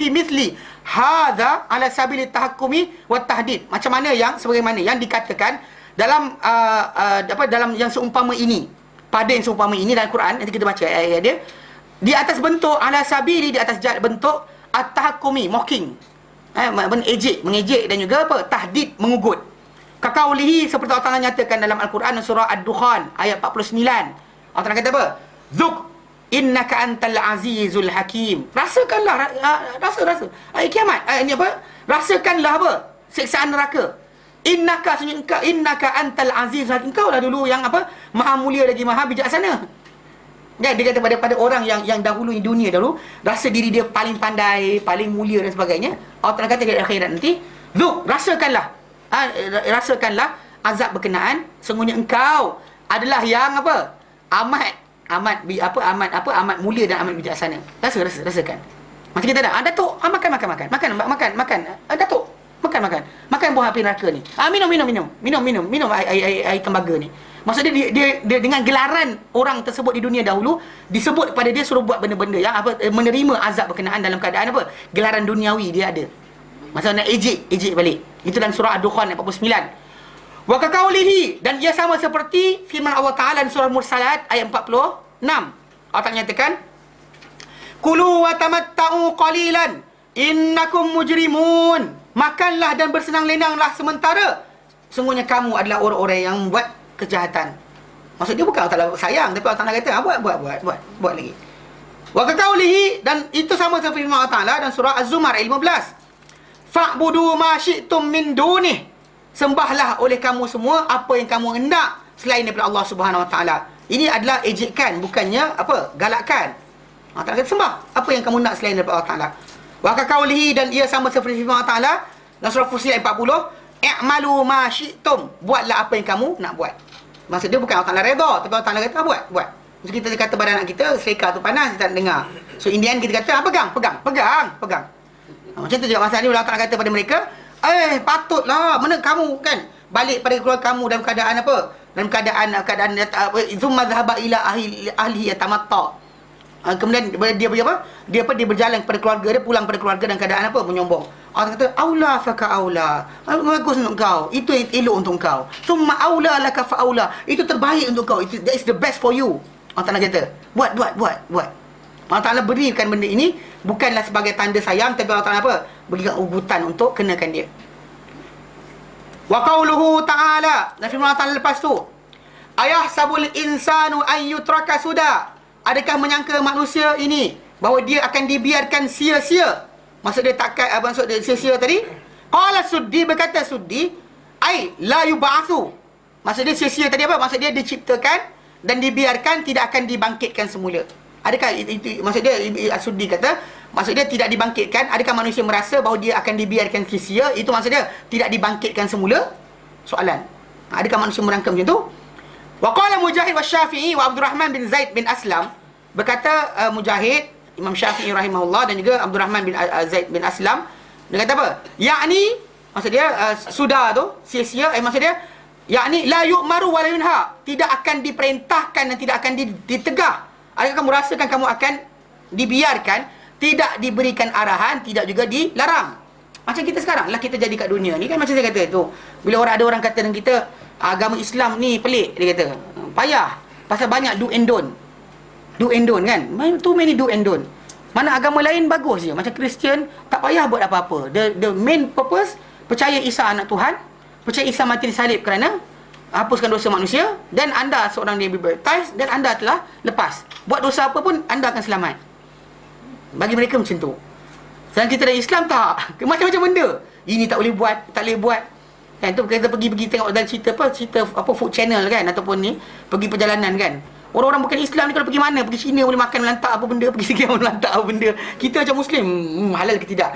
mithli hadza ala sabili tahakkumi wa tahdid. Macam mana sebagaimana yang dikatakan dalam dalam yang seumpama ini. Pada yang seumpama ini dalam Quran, nanti kita baca ayat-ayat dia. Di atas bentuk ala sabili, di atas bentuk at-tahakkumi, mocking. Mengejek dan juga apa? Tahdid, mengugut. Kakaulihi, seperti Allah Ta'ala nyatakan dalam Al-Quran surah Ad-Dukhan ayat 49. Allah Ta'ala kata apa? Zuk innaka antal azizul hakim. Rasakanlah, rasa. Ayat kiamat. Ini apa? Rasakanlah apa? Siksaan neraka. Innaka antal azizul hakim. Kau lah dulu yang apa? Maha mulia lagi maha bijaksana. Dia kata pada orang yang dahulu di dunia dahulu, rasa diri dia paling pandai, paling mulia dan sebagainya. Allah Ta'ala kata di akhirat nanti, Zuk, rasakanlah azab berkenaan, sungguhnya engkau adalah yang apa? Amat mulia dan amat bijaksana. Rasakan. Macam kita dah, Datuk, makan. Datuk, makan buah api neraka ni. Minum air tembaga ni. Maksudnya dia dengan gelaran orang tersebut di dunia dahulu, disebut kepada dia suruh buat benda-benda yang apa, menerima azab berkenaan dalam keadaan apa? Gelaran duniawi dia ada. Maksudnya ejek balik. Itu dalam surah Ad-Dukhan ayat 49. Wa kakaulihi, dan ia sama seperti firman Allah Ta'ala dalam surah Mursalat ayat 46. Allah Ta'ala nyatakan, kulu wa tamatta'u qalilan innakum mujrimun. Makanlah dan bersenang lenanglah sementara, sungguhnya kamu adalah orang-orang yang membuat kejahatan. Maksud dia bukan Allah Ta'ala sayang, tapi Allah Ta'ala kata buat lagi. Wa kakaulihi, dan itu sama seperti firman Allah Ta'ala dalam surah Az-Zumar ayat 15. Fa'budu ma syi'tum min dunih. Sembahlah oleh kamu semua apa yang kamu hendak selain daripada Allah Subhanahu Wa Ta'ala. Ini adalah ejekan, bukannya apa? Galakkan. Allah Ta'ala kata sembah apa yang kamu nak selain daripada Allah Ta'ala. Wa kakaulihi, dan ia sama seperti firman Allah Ta'ala dalam surah Fussilat 40. I'malu ma syi'tum. Buatlah apa yang kamu nak buat. Maksud dia bukan Allah Ta'ala redha, tapi Allah Ta'ala kata buat. So kita kata pada anak kita, serika tu panas, dia tak dengar. So in the end kita kata, pegang. Macam tu juga masalah ni, Allah Ta'ala kata pada mereka, patutlah, mana kamu kan balik pada keluarga kamu dalam keadaan apa? Dalam keadaan thumma dhahaba ila ahli yatamatta. Kemudian dia apa? Dia berjalan kepada keluarga dia, pulang pada keluarga dalam keadaan apa? Menyombong. Allah kata, aula faka aula. Bagus untuk kau. Itu yang elok untuk kau. Thumma aula laka fa aula. Itu terbaik untuk kau. That is the best for you. Allah Ta'ala kata, buat. Allah Ta'ala berikan benda ini bukanlah sebagai tanda sayang, tapi Allah Ta'ala apa? Berikan ugutan untuk kenakan dia. Wa qauluhu ta'ala, dan firman Allah Ta'ala lepas tu, ayahsabul insanu an yutraka suda. Adakah menyangka manusia ini bahawa dia akan dibiarkan sia-sia? Maksud dia takkan, maksud dia sia-sia tadi? Qala suddi, berkata suddi, ai la yub'atsu. Maksud dia sia-sia tadi apa? Maksud dia diciptakan dan dibiarkan, tidak akan dibangkitkan semula. Adakah itu maksud dia? Suddi kata, maksud dia tidak dibangkitkan. Adakah manusia merasa bahawa dia akan dibiarkan sia-sia? Itu maksud dia tidak dibangkitkan semula? Soalan. Adakah manusia merangka macam tu? Wa qala Mujahid wa Syafi'i wa Abdurrahman bin Zaid bin Aslam. Berkata Mujahid, Imam Syafi'i rahimahullah, dan juga Abdurrahman bin Zaid bin Aslam. Dia kata apa? Ya'ni, maksud dia sudah tu sia-sia, maksud dia ya'ni la yu'maru wa la yunha. Tidak akan diperintahkan dan tidak akan ditegah. Adakah kamu rasakan kamu akan dibiarkan, tidak diberikan arahan, tidak juga dilarang? Macam kita sekarang lah, kita jadi kat dunia ni kan, macam saya kata tu, bila ada orang kata dengan kita, agama Islam ni pelik, dia kata payah, pasal banyak do and don't kan, too many do and don't. Mana agama lain bagus je, macam Kristian tak payah buat apa-apa. The main purpose, percaya Isa anak Tuhan, percaya Isa mati disalib kerana hapuskan dosa manusia, dan anda seorang yang dibaptize, dan anda telah lepas. Buat dosa apa pun anda akan selamat. Bagi mereka macam tu. Sedangkan kita dari Islam tak, macam-macam benda. Ini tak boleh buat, tak boleh buat. Kan tu kita pergi tengok dalam cerita apa food channel kan, ataupun ni pergi perjalanan kan. Orang-orang bukan Islam ni kalau pergi mana, pergi China boleh makan melantak apa benda, pergi sini boleh melantak apa benda. Kita macam Muslim, halal ke tidak?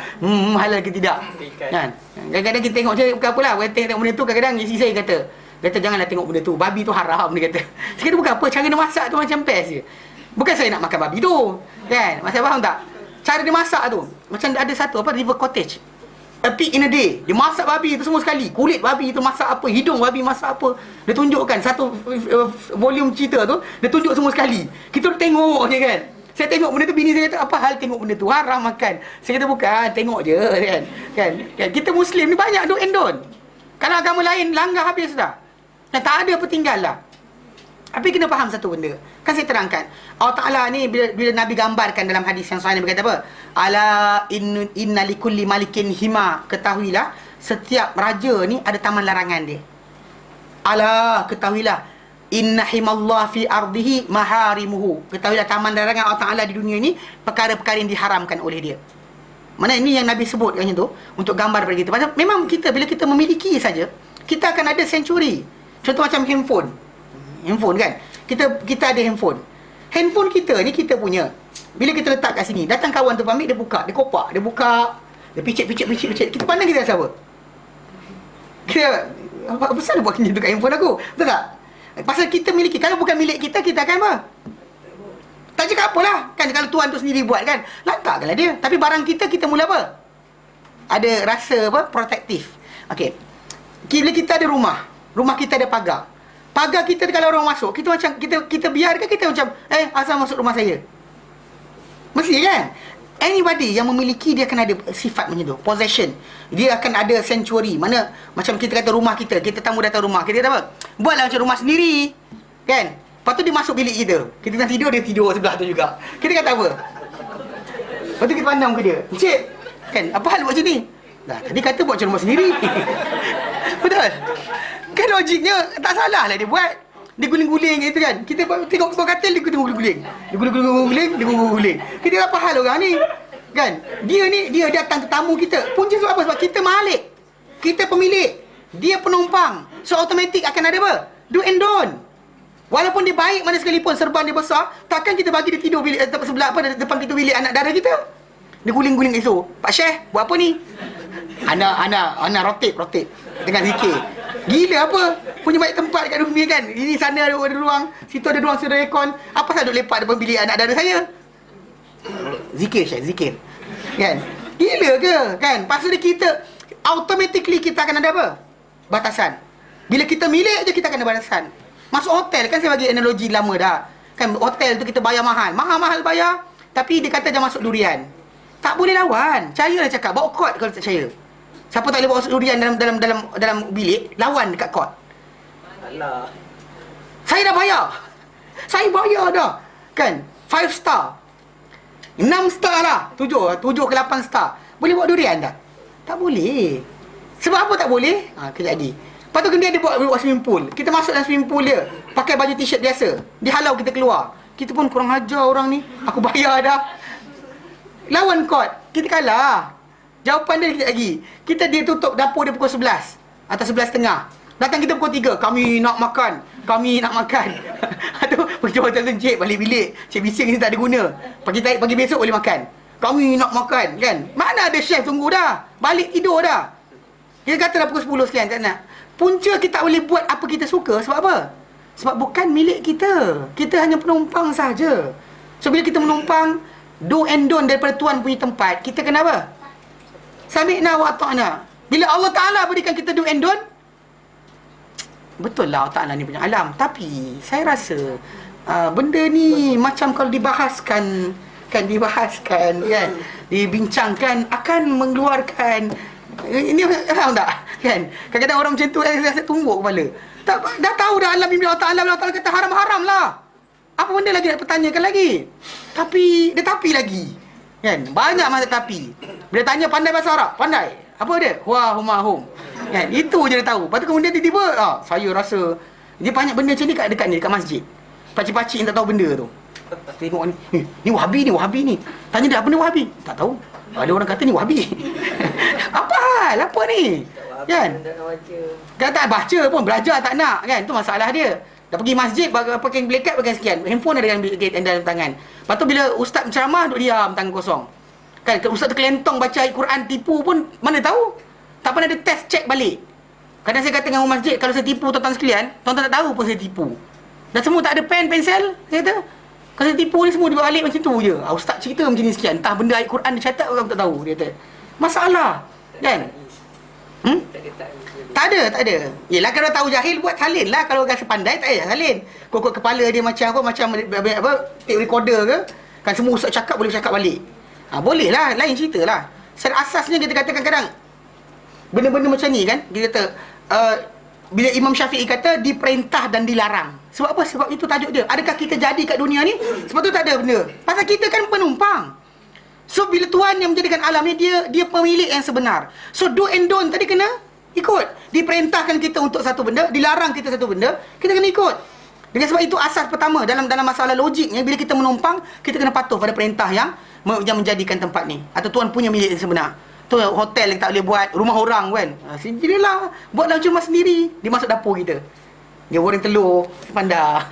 Halal ke tidak? Kan? Kadang-kadang kita tengok je bukan apalah, tengok benda tu, kadang-kadang isteri saya kata janganlah tengok benda tu, babi tu haram, dia kata. Saya kata bukan apa, cara dia masak tu macam best je. Bukan saya nak makan babi tu, kan? Masih faham tak? Cara dia masak tu macam ada satu apa, River Cottage, a pig in a day. Dia masak babi tu semua sekali. Kulit babi tu masak apa, hidung babi masak apa. Dia tunjukkan satu volume cerita tu, dia tunjuk semua sekali. Kita tengok je kan. Saya tengok benda tu, bini saya kata, apa hal tengok benda tu, haram makan. Saya kata bukan, tengok je kan. Kita Muslim ni banyak do and don't. Kalau agama lain langgar habis dah. Dan tak ada apa tinggal lah. Tapi kena faham satu benda. Kan saya terangkan, Allah Ta'ala ni bila Nabi gambarkan dalam hadis yang sahih, Nabi kata apa? Ala inna likulli malikin hima. Ketahuilah, setiap raja ni ada taman larangan dia. Ala, ketahuilah, inna himallah fi ardihi maharimuhu. Ketahuilah, taman larangan Allah Ta'ala di dunia ni perkara-perkara yang diharamkan oleh dia. Mana ini yang Nabi sebut macam tu, untuk gambar pada kita. Pasal memang kita, bila kita memiliki saja, kita akan ada sanctuary. Contoh macam handphone kan, kita ada handphone kita ni kita punya. Bila kita letak kat sini, datang kawan tu ambil, dia buka, dia kopak, dia picit. Kita pandang, kita rasa apa? Kita apa pasal buat macam tu kat handphone aku, betul tak? Pasal kita miliki. Kalau bukan milik kita, kita akan apa? Tak cakap apalah kan. Kalau tuan tu sendiri buat kan, lantakkanlah dia. Tapi barang kita mula apa? Ada rasa apa? Protektif. Okey, bila kita ada rumah kita ada pagar kita, kalau orang masuk, kita macam kita biarkan, kita macam asal masuk rumah saya. Mesti kan? Anybody yang memiliki, dia akan ada sifat macam tu, possession. Dia akan ada sanctuary. Mana macam kita kata rumah kita tamu datang rumah, kita kata apa? Buatlah macam rumah sendiri, kan? Lepas tu dia masuk bilik kita tengah tidur, dia tidur sebelah tu juga. Kita kata apa? Lepas tu kita pandang ke dia, "Encik, kan apa hal buat macam ni?" Dah tadi kata buat macam rumah sendiri. Betul? Kan logiknya tak salah lah dia buat. Dia guling-guling gitu kan. Kita tengok bawah katil, dia guling-guling. Dia guling-guling. Kita apa hal orang ni? Kan? Dia datang tetamu kita. Punca sebab apa? Sebab kita malik. Kita pemilik. Dia penumpang. So automatik akan ada apa? Do and don't. Walaupun dia baik mana sekalipun, serban dia besar, takkan kita bagi dia tidur bilik sebelah apa, depan pintu bilik anak dara kita. Dia guling-guling esok. "Pak Syekh, buat apa ni?" Ana rotate dengan zikir. Gila apa? Punya banyak tempat kat dunia kan. Ini sana ada ruang, situ ada ruang, situ ada aircon. Apa saya duduk lepak depan bilik anak dara saya? Zikir Syekh, zikir. Kan? Gila ke? Kan? Lepas tu kita automatically kita akan ada apa? Batasan. Bila kita milik je kita akan ada batasan. Masuk hotel kan, saya bagi analogi lama dah. Kan hotel tu kita bayar mahal. Mahal-mahal bayar, tapi dia kata jangan masuk durian. Tak boleh lawan. Saya dah cakap bawa kod kalau tak percaya. Siapa tak boleh bawa masuk durian dalam bilik, lawan dekat kod. Alah. Saya dah bayar. Saya bayar dah. Kan? 5 star. 6 star lah. 7 ke 8 star. Boleh bawa durian tak? Tak boleh. Sebab apa tak boleh? Kejadi. Lepas tu dia buat swimming pool. Kita masuk dalam swimming pool dia, pakai baju t-shirt biasa. Dia halau kita keluar. Kita pun kurang ajar orang ni. Aku bayar dah. Lawan kod. Kita kalah. Jawapan dia kejap lagi. Dia tutup dapur dia pukul 11 atau 11.30. Datang kita pukul 3. Kami nak makan. Kami nak makan. Aduh, macam-macam tu cik balik bilik. Cik bising ni tak ada guna. Pagi besok boleh makan. Kami nak makan, kan? Mana ada chef tunggu dah. Balik tidur dah. Dia kata dah pukul 10 sekian, tak nak. Punca kita tak boleh buat apa kita suka. Sebab apa? Sebab bukan milik kita. Kita hanya penumpang saja. So, bila kita menumpang, do and don't daripada Tuhan punya tempat, kita kena apa? Sami'na wa ta'na. Bila Allah Ta'ala berikan kita do and don't, betul lah Allah Ta'ala ni punya alam. Tapi, saya rasa, benda ni macam kalau dibahaskan, kan, dibincangkan, akan mengeluarkan, ini faham tak? Kan? Kadang-kadang orang macam tu rasa tumbuk kepala. Dah tahu dah alam bimbi Allah Ta'ala. Allah Ta'ala kata haram-haram lah. Apa benda lagi nak pertanyakan lagi? Tapi, dia tapi lagi. Kan? Banyak masa tapi. Bila tanya pandai bahasa Arab, pandai. Apa dia? Huwa huma hum. Kan? Itu je dia tahu. Lepas tu kemudian tiba-tiba, saya rasa, dia banyak benda macam ni dekat ni, dekat masjid. Pakcik-pakcik yang tak tahu benda tu. Tengok ni. Ni Wahabi ni. Tanya dia, apa ni Wahabi? Tak tahu. Ada orang kata ni Wahabi. Apa hal? Apa ni? Kan? Kan tak baca pun, belajar tak nak, kan? Itu masalah dia. Dah pergi masjid, pakai belekat, pakai sekian. Handphone ada dalam tangan. Lepas tu bila ustaz ceramah, duduk diam, tangan kosong. Kan? Ustaz terkelentong baca ayat Quran, tipu pun, mana tahu? Tak pernah ada test check balik. Kadang saya kata dengan orang masjid, kalau saya tipu tuan-tuan sekalian, tuan-tuan tak tahu pun saya tipu. Dan semua tak ada pen, pensel, saya kata. Kalau saya tipu ni semua dia balik macam tu je. Ustaz cerita macam ni sekian. Entah benda ayat Quran dia catat, orang tak tahu. Dia kata. Masalah. Kan? Tak ada. Yelah kalau tahu jahil buat salin lah. Kalau rasa pandai tak payah salin. Kokok kepala dia macam tape recorder ke. Kan semua ustaz cakap boleh cakap balik. Boleh lah. Lain cerita lah. Secara asasnya kita katakan kadang benda-benda macam ni kan. Kita kata bila Imam Syafi'i kata diperintah dan dilarang. Sebab apa? Sebab itu tajuk dia. Adakah kita jadi kat dunia ni? Sebab tu tak ada benda. Pasal kita kan penumpang. So bila Tuhan yang menjadikan alam ni, dia pemilik yang sebenar. So do and don't tadi kena ikut. Diperintahkan kita untuk satu benda, dilarang kita satu benda, kita kena ikut. Dengan sebab itu asas pertama dalam masalah logiknya, bila kita menumpang, kita kena patuh pada perintah yang menjadikan tempat ni, atau Tuhan punya milik yang sebenar. Tu hotel yang tak boleh buat, rumah orang kan. Sendirilah, buatlah macam rumah sendiri. Dia masuk dapur kita, dia goreng telur, panda.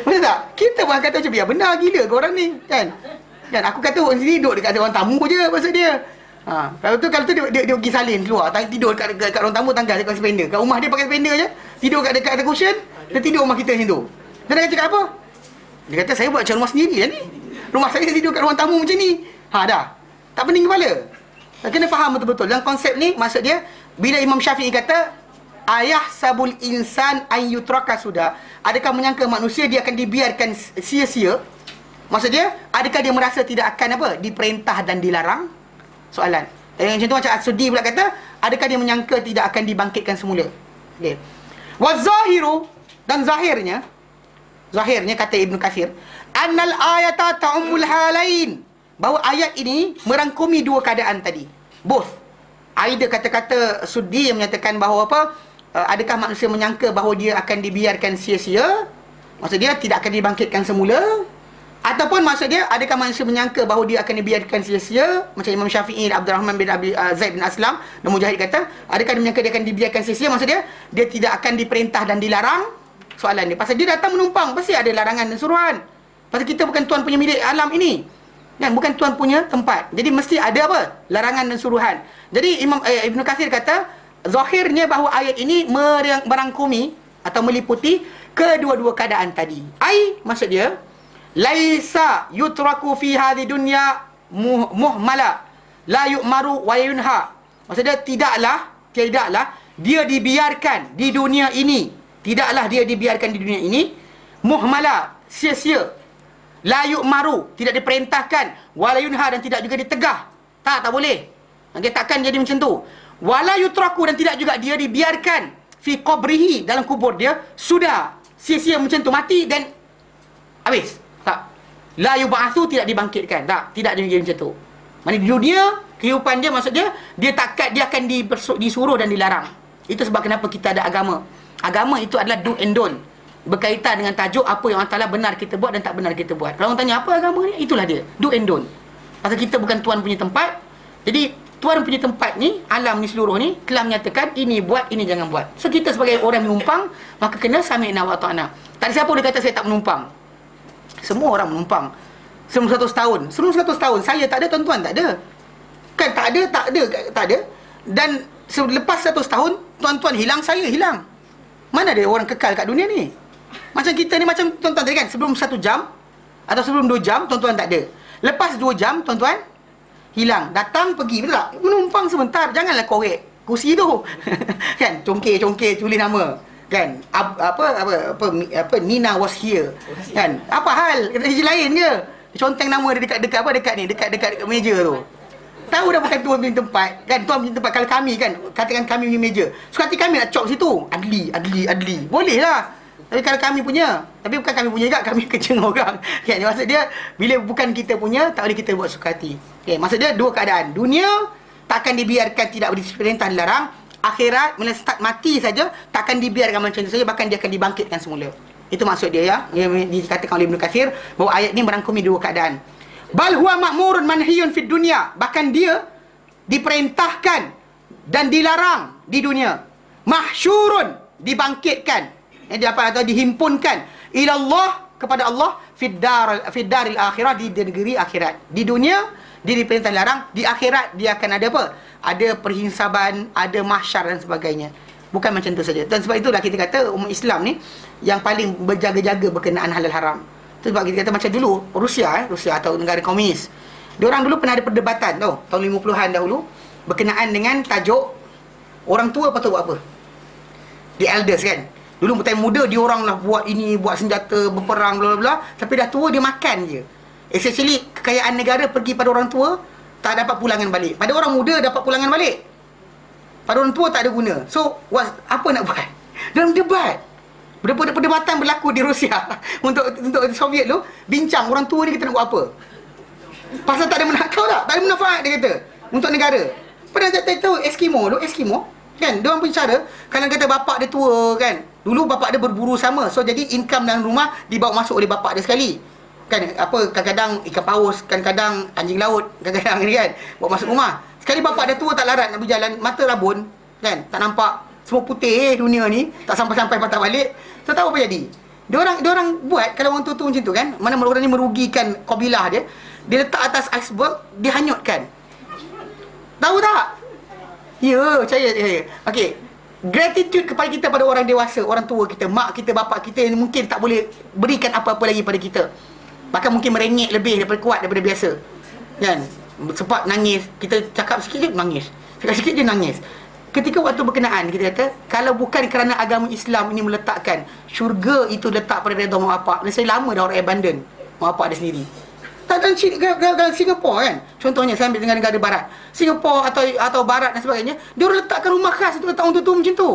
Betul tak? Kita pun kata macam biar benar gila ke orang ni, kan? Kan aku kata orang sini duduk dekat orang tamu je maksud dia. Kalau tu dia pergi salin keluar, tidur dekat ruang tamu tanggal dekat spender. Kat rumah dia pakai spender je, tidur dekat atas cushion, dia tidur rumah kita macam tu. Dia cakap apa? Dia kata saya buat macam rumah sendiri lah ni. Rumah saya tidur kat ruang tamu macam ni. Dah. Tak pening kepala. Kena faham betul-betul. Dalam konsep ni maksud dia, bila Imam Syafi'i kata ayah sabul insan ayyutraka sudah, adakah menyangka manusia dia akan dibiarkan sia-sia? Maksud dia, adakah dia merasa tidak akan apa? Diperintah dan dilarang? Soalan. Macam tu macam As-Suddi pula kata, adakah dia menyangka tidak akan dibangkitkan semula? Okay. Wazahiru, dan zahirnya kata Ibn Katsir, annal ayata ta'ummul halain, bahawa ayat ini merangkumi dua keadaan tadi. Both. Ada kata-kata Suddi yang menyatakan bahawa apa? Adakah manusia menyangka bahawa dia akan dibiarkan sia-sia? Maksud dia tidak akan dibangkitkan semula? Ataupun maksud dia, adakah manusia menyangka bahawa dia akan dibiarkan sia-sia? Macam Imam Syafi'i, Abdul Rahman bin Zaid bin Aslam dan Mujahid kata, adakah dia menyangka dia akan dibiarkan sia-sia? Maksud dia tidak akan diperintah dan dilarang? Soalan dia. Pasal dia datang menumpang, pasti ada larangan dan suruhan. Pasal kita bukan Tuhan punya milik alam ini. Kan? Bukan Tuhan punya tempat. Jadi mesti ada apa? Larangan dan suruhan. Jadi Ibn Katsir kata, zahirnya bahawa ayat ini merangkumi atau meliputi kedua-dua keadaan tadi. Maksud dia, laisa yutraku fi hadhi dunya muhmala la yu'maru wa yunha. Maksud dia tidaklah dia dibiarkan di dunia ini. Tidaklah dia dibiarkan di dunia ini muhmala, sia-sia. La yu'maru, tidak diperintahkan, wa la yunha, dan tidak juga ditegah. Tak boleh. Dia takkan jadi macam tu. Wala yutraku, dan tidak juga dia dibiarkan fi qabrihi, dalam kubur dia sudah sia-sia macam tu, mati dan habis. Tak. La yub'atsu, tidak dibangkitkan. Tak, tidak jadi macam tu. Maksudnya di dunia kehidupan dia, maksud dia dia akan disuruh dan dilarang. Itu sebab kenapa kita ada agama. Agama itu adalah do and don't, berkaitan dengan tajuk apa yang Allah Ta'ala benar kita buat dan tak benar kita buat. Kalau orang tanya apa agama ni, itulah dia, do and don't. Pasal kita bukan tuan punya tempat. Jadi tuan punya tempat ni, alam ni seluruh ni telah menyatakan ini buat, ini jangan buat. So kita sebagai orang menumpang, maka kena sami'na wa ta'na. Tak ada siapa dia kata saya tak menumpang. Semua orang menumpang. Sebelum 100 tahun. Sebelum 100 tahun saya tak ada, tuan-tuan tak ada. Kan tak ada. Dan selepas 100 tahun tuan-tuan hilang, saya hilang. Mana ada orang kekal kat dunia ni? Macam kita ni, macam tuan-tuan tadi kan, sebelum 1 jam atau sebelum 2 jam tuan-tuan tak ada. Lepas 2 jam tuan-tuan hilang, datang pergi, betul tak? Menumpang sebentar, janganlah korek kursi tu. Kan, congkir tulis nama. Kan, apa Nina was here. Kan, apa hal? Kerja lain ke? Conteng nama dia dekat meja tu. Tahu dah bukan tuan punya tempat. Kan, tuan punya tempat. Kalau kami kan, katakan kami punya meja, suka hati kami nak cop situ. Adli. Boleh lah. Tapi kalau kami punya, tapi bukan kami punya juga, kami kerja dengan orang. Kan, maksud dia, bila bukan kita punya, tak boleh kita buat suka hati. Okay, maksud dia dua keadaan. Dunia takkan dibiarkan, tidak diperintah, dilarang. Akhirat, bila start mati saja, takkan dibiarkan macam itu saja, bahkan dia akan dibangkitkan semula. Itu maksud dia, ya. Yang dikatakan oleh Ibnu Katsir, bahawa ayat ini merangkumi dua keadaan. Bal huwa ma'murun manhiyun fid dunya. Bahkan dia diperintahkan dan dilarang di dunia. Mahsyurun, dibangkitkan, atau dihimpunkan ilallah, kepada Allah, fid daril akhirah, di negeri akhirat. Di dunia dia diperintah larang, di akhirat dia akan ada apa? Ada perhisaban, ada mahsyar dan sebagainya. Bukan macam tu saja. Dan sebab itulah kita kata umat Islam ni yang paling berjaga-jaga berkenaan halal haram. Sebab kita kata macam dulu Rusia atau negara komunis, diorang dulu pernah ada perdebatan tau, tahun 50-an dahulu, berkenaan dengan tajuk orang tua patut buat apa. The elders kan, dulu time muda diorang lah buat ini, buat senjata, berperang, bla bla bla. Tapi dah tua dia makan je. Essentially kekayaan negara pergi pada orang tua, tak dapat pulangan balik. Pada orang muda dapat pulangan balik, pada orang tua tak ada guna. So apa nak buat? Dalam debat, perdebatan berlaku di Rusia untuk Soviet tu, bincang orang tua ni kita nak buat apa. Pasal tak ada menakau tak? Tak ada manfaat dia kata untuk negara. Pernah tak tahu Eskimo kan, dia orang punya cara, kalau kata bapak dia tua kan, dulu bapak dia berburu sama, so jadi income dalam rumah dibawa masuk oleh bapak dia sekali. Kan, kadang-kadang ikan paus, kadang-kadang anjing laut, kadang-kadang ni kan, bawa masuk rumah. Sekali bapak dia tua tak larat nak berjalan, mata rabun kan, tak nampak, semua putih dunia ni, tak sampai-sampai patah balik. So tahu apa jadi? Diorang buat, kalau orang tua-tua macam tu kan, mana orang ni merugikan kabilah dia, dia letak atas iceberg, dia hanyutkan. Tahu tak? Ya, percaya. Okey. Gratitude kepada kita, pada orang dewasa, orang tua kita, mak kita, bapak kita yang mungkin tak boleh berikan apa-apa lagi pada kita. Bahkan mungkin merengek lebih daripada kuat daripada biasa. Kan? Sempat nangis, kita cakap sikit je nangis. Cakap sikit je nangis. Ketika waktu berkenaan kita kata, kalau bukan kerana agama Islam ini meletakkan syurga itu letak pada redha mak bapak, dan saya lama dah orang abandon mak bapak dia sendiri. Dan Singapura kan, contohnya saya ambil dengan negara barat, Singapura atau barat dan sebagainya, dia orang letakkan rumah khas untuk letak orang tua macam tu.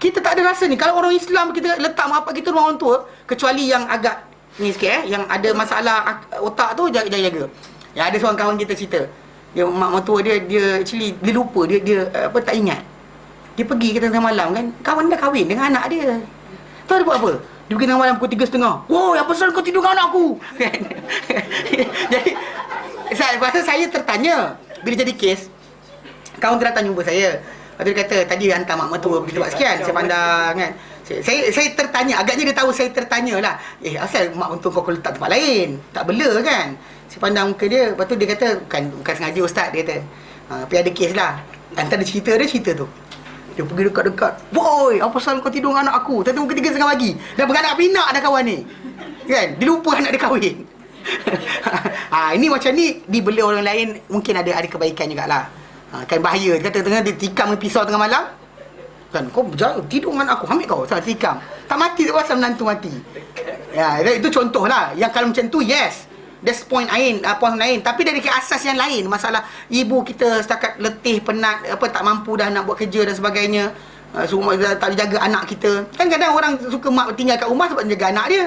Kita tak ada rasa ni. Kalau orang Islam kita letak mak bapak kita rumah orang tua, kecuali yang agak ni sikit yang ada masalah otak tu, jaga. Ya, ada seorang kawan kita cerita, dia mak tua dia actually dia lupa, dia tak ingat. Dia pergi ke tengah malam kan, kawan dia kahwin dengan anak dia. Tahu dia buat apa? Dia pergi tengah malam pukul 3.30. "Wow, apa pasal kau tidur dengan anak aku?" Jadi saya tertanya, bila jadi kes, kawan tu datang jumpa saya. Lepas tu dia kata, "Tadi hantar mak mertua pergi tempat sekian." Saya pandang kan, saya tertanya, agaknya dia tahu saya tertanya lah, asal mak mertua kau letak tempat lain, tak bela kan. Saya pandang muka dia. Lepas tu dia kata, bukan sengaja ustaz, dia kata. Tapi ada kes lah. Antara cerita tu Dia pergi dekat-dekat. Boy, apa pasal kau tidur dengan anak aku? Tengok ketiga setengah pagi. Dah beranak pinak dah kawan ni. Kan? Dia lupa anak dia kahwin. Ini macam ni dibeli orang lain mungkin ada kebaikan jugalah. Kan bahaya. Dia kata tengah dia tikam dengan pisau tengah malam. Kan kau tidur dengan aku, ambil kau salah tikam. Tak mati tak pasal menantu mati. Ya, itu contohlah. Yang kalau macam tu yes. That's point lain, point lain. Tapi dari asas yang lain, masalah ibu kita setakat letih, penat, tak mampu dah nak buat kerja dan sebagainya. Tak jaga anak kita. Kan kadang orang suka mak tinggal kat rumah sebab jaga anak dia.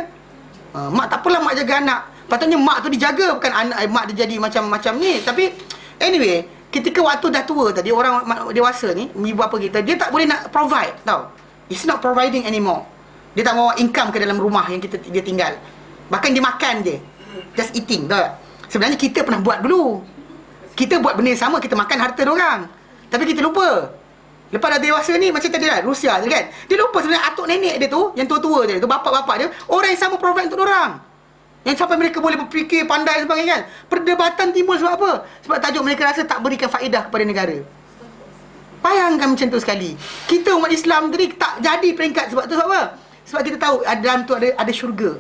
Mak tak apalah mak jaga anak. Patutnya mak tu dijaga, bukan anak mak dia jadi macam ni. Tapi anyway, ketika waktu dah tua tadi, orang dewasa ni, ibu bapa kita, dia tak boleh nak provide, tau. It's not providing anymore. Dia tak bawa income ke dalam rumah yang dia tinggal. Bahkan dia makan je. Just eating, tahu tak? Sebenarnya kita pernah buat dulu. Kita buat benda yang sama, kita makan harta diorang. Tapi kita lupa. Lepas dah dewasa ni, macam tadi lah, Rusia tu kan. Dia lupa sebenarnya atuk nenek dia tu, yang tua-tua dia tu, bapak-bapak dia, orang yang sama provide untuk diorang. Yang sampai mereka boleh berfikir, pandai dan sebagainya kan. Perdebatan timbul sebab apa? Sebab tajuk mereka rasa tak berikan faedah kepada negara. Bayangkan macam tu sekali. Kita umat Islam tadi tak jadi peringkat sebab tu sebab apa? Sebab kita tahu dalam tu ada syurga.